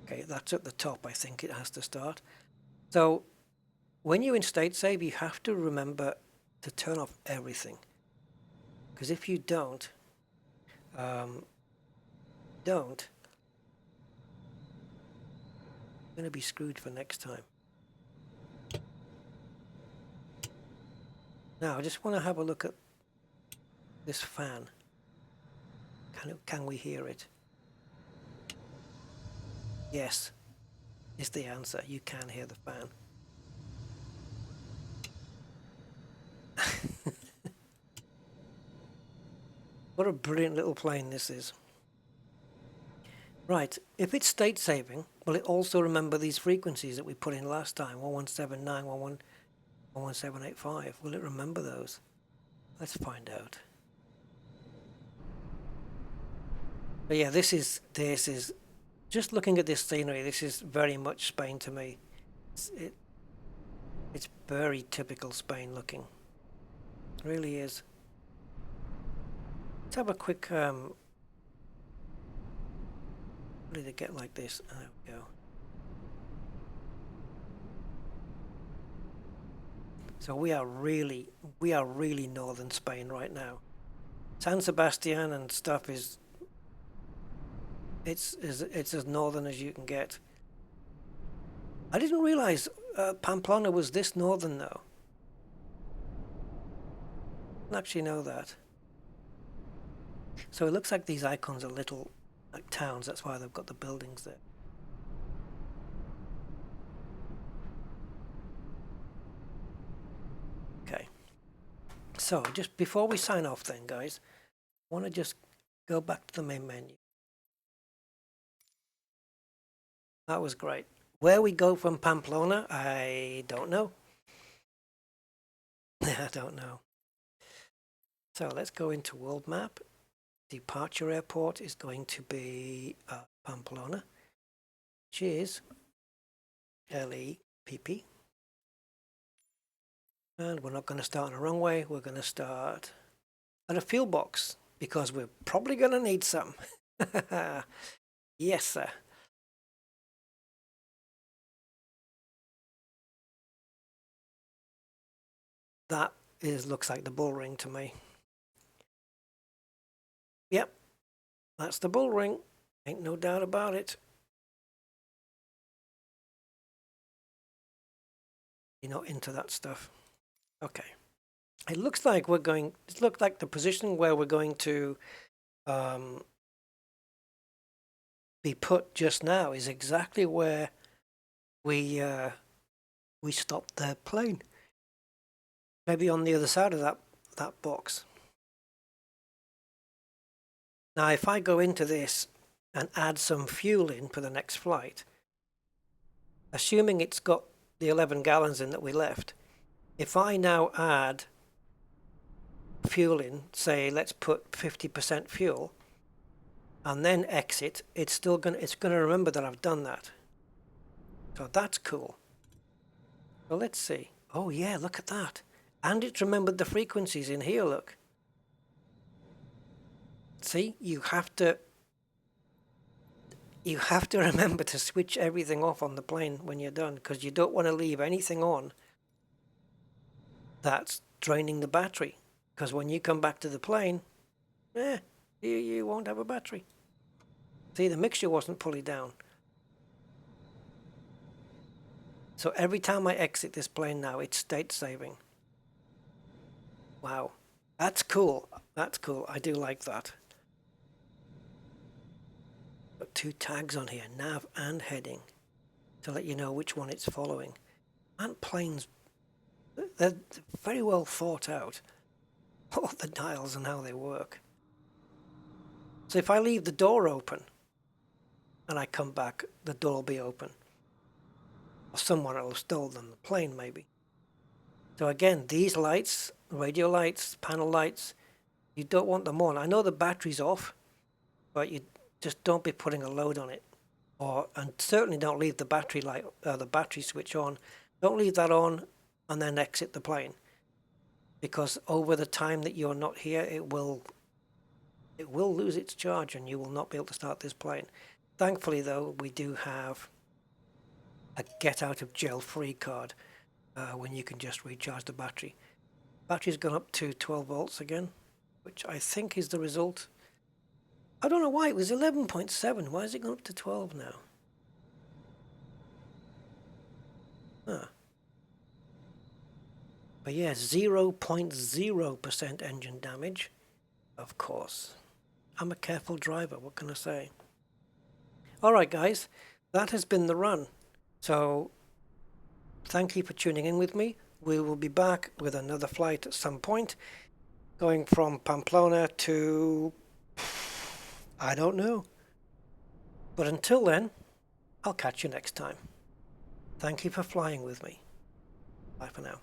Okay, that's at the top, I think it has to start. So, when you're in state save, you have to remember to turn off everything. Because if you don't, you're going to be screwed for next time. Now, I just want to have a look at this fan. Can we hear it? Yes, is the answer. You can hear the fan. What a brilliant little plane this is. Right, if it's state saving, will it also remember these frequencies that we put in last time? 1179, 11785. Will it remember those? Let's find out. But yeah, this is just looking at this scenery, this is very much Spain to me. It's very typical Spain looking. It really is. Let's have a quick what did it get like this? There we go. So we are really northern Spain right now. San Sebastian and stuff is it's as northern as you can get. I didn't realize Pamplona was this northern though. I didn't actually know that. So it looks like these icons are little like towns. That's why they've got the buildings there. Okay. So just before we sign off then, guys, I want to just go back to the main menu. That was great. Where we go from Pamplona, I don't know. I don't know. So let's go into world map. Departure airport is going to be Pamplona, which is LEPP. And we're not going to start on a runway. We're going to start at a fuel box because we're probably going to need some. Yes, sir. That looks like the bull ring to me. Yep, that's the bull ring. Ain't no doubt about it. You're not into that stuff. Okay. It looks like we're going, it looked like the position where we're going to be put just now is exactly where we stopped the plane. Maybe on the other side of that box. Now, if I go into this and add some fuel in for the next flight, assuming it's got the 11 gallons in that we left, if I now add fuel in, say let's put 50% fuel, and then exit, it's gonna remember that I've done that. So that's cool. So let's see. Oh yeah, look at that. And it's remembered the frequencies in here, look. See, you have to remember to switch everything off on the plane when you're done, because you don't want to leave anything on that's draining the battery, because when you come back to the plane, you won't have a battery. See, the mixture wasn't fully down. So every time I exit this plane now, it's state saving. Wow, that's cool. That's cool. I do like that. Got two tags on here, nav and heading, to let you know which one it's following. And planes, they're very well thought out. All the dials and how they work. So if I leave the door open and I come back, the door will be open. Or someone will have stolen the plane maybe. So again, these lights, radio lights, panel lights, you don't want them on. I know the battery's off, but you just don't be putting a load on it. And certainly don't leave the battery light, the battery switch on. Don't leave that on and then exit the plane. Because over the time that you're not here, it will lose its charge and you will not be able to start this plane. Thankfully though, we do have a get out of jail free card when you can just recharge the battery. Battery's gone up to 12 volts again, which I think is the result. I don't know why, it was 11.7. Why is it gone up to 12 now? Huh. But yeah, 0.0% engine damage. Of course. I'm a careful driver, what can I say? Alright guys, that has been the run. So, thank you for tuning in with me. We will be back with another flight at some point, going from Pamplona to... I don't know. But until then, I'll catch you next time. Thank you for flying with me. Bye for now.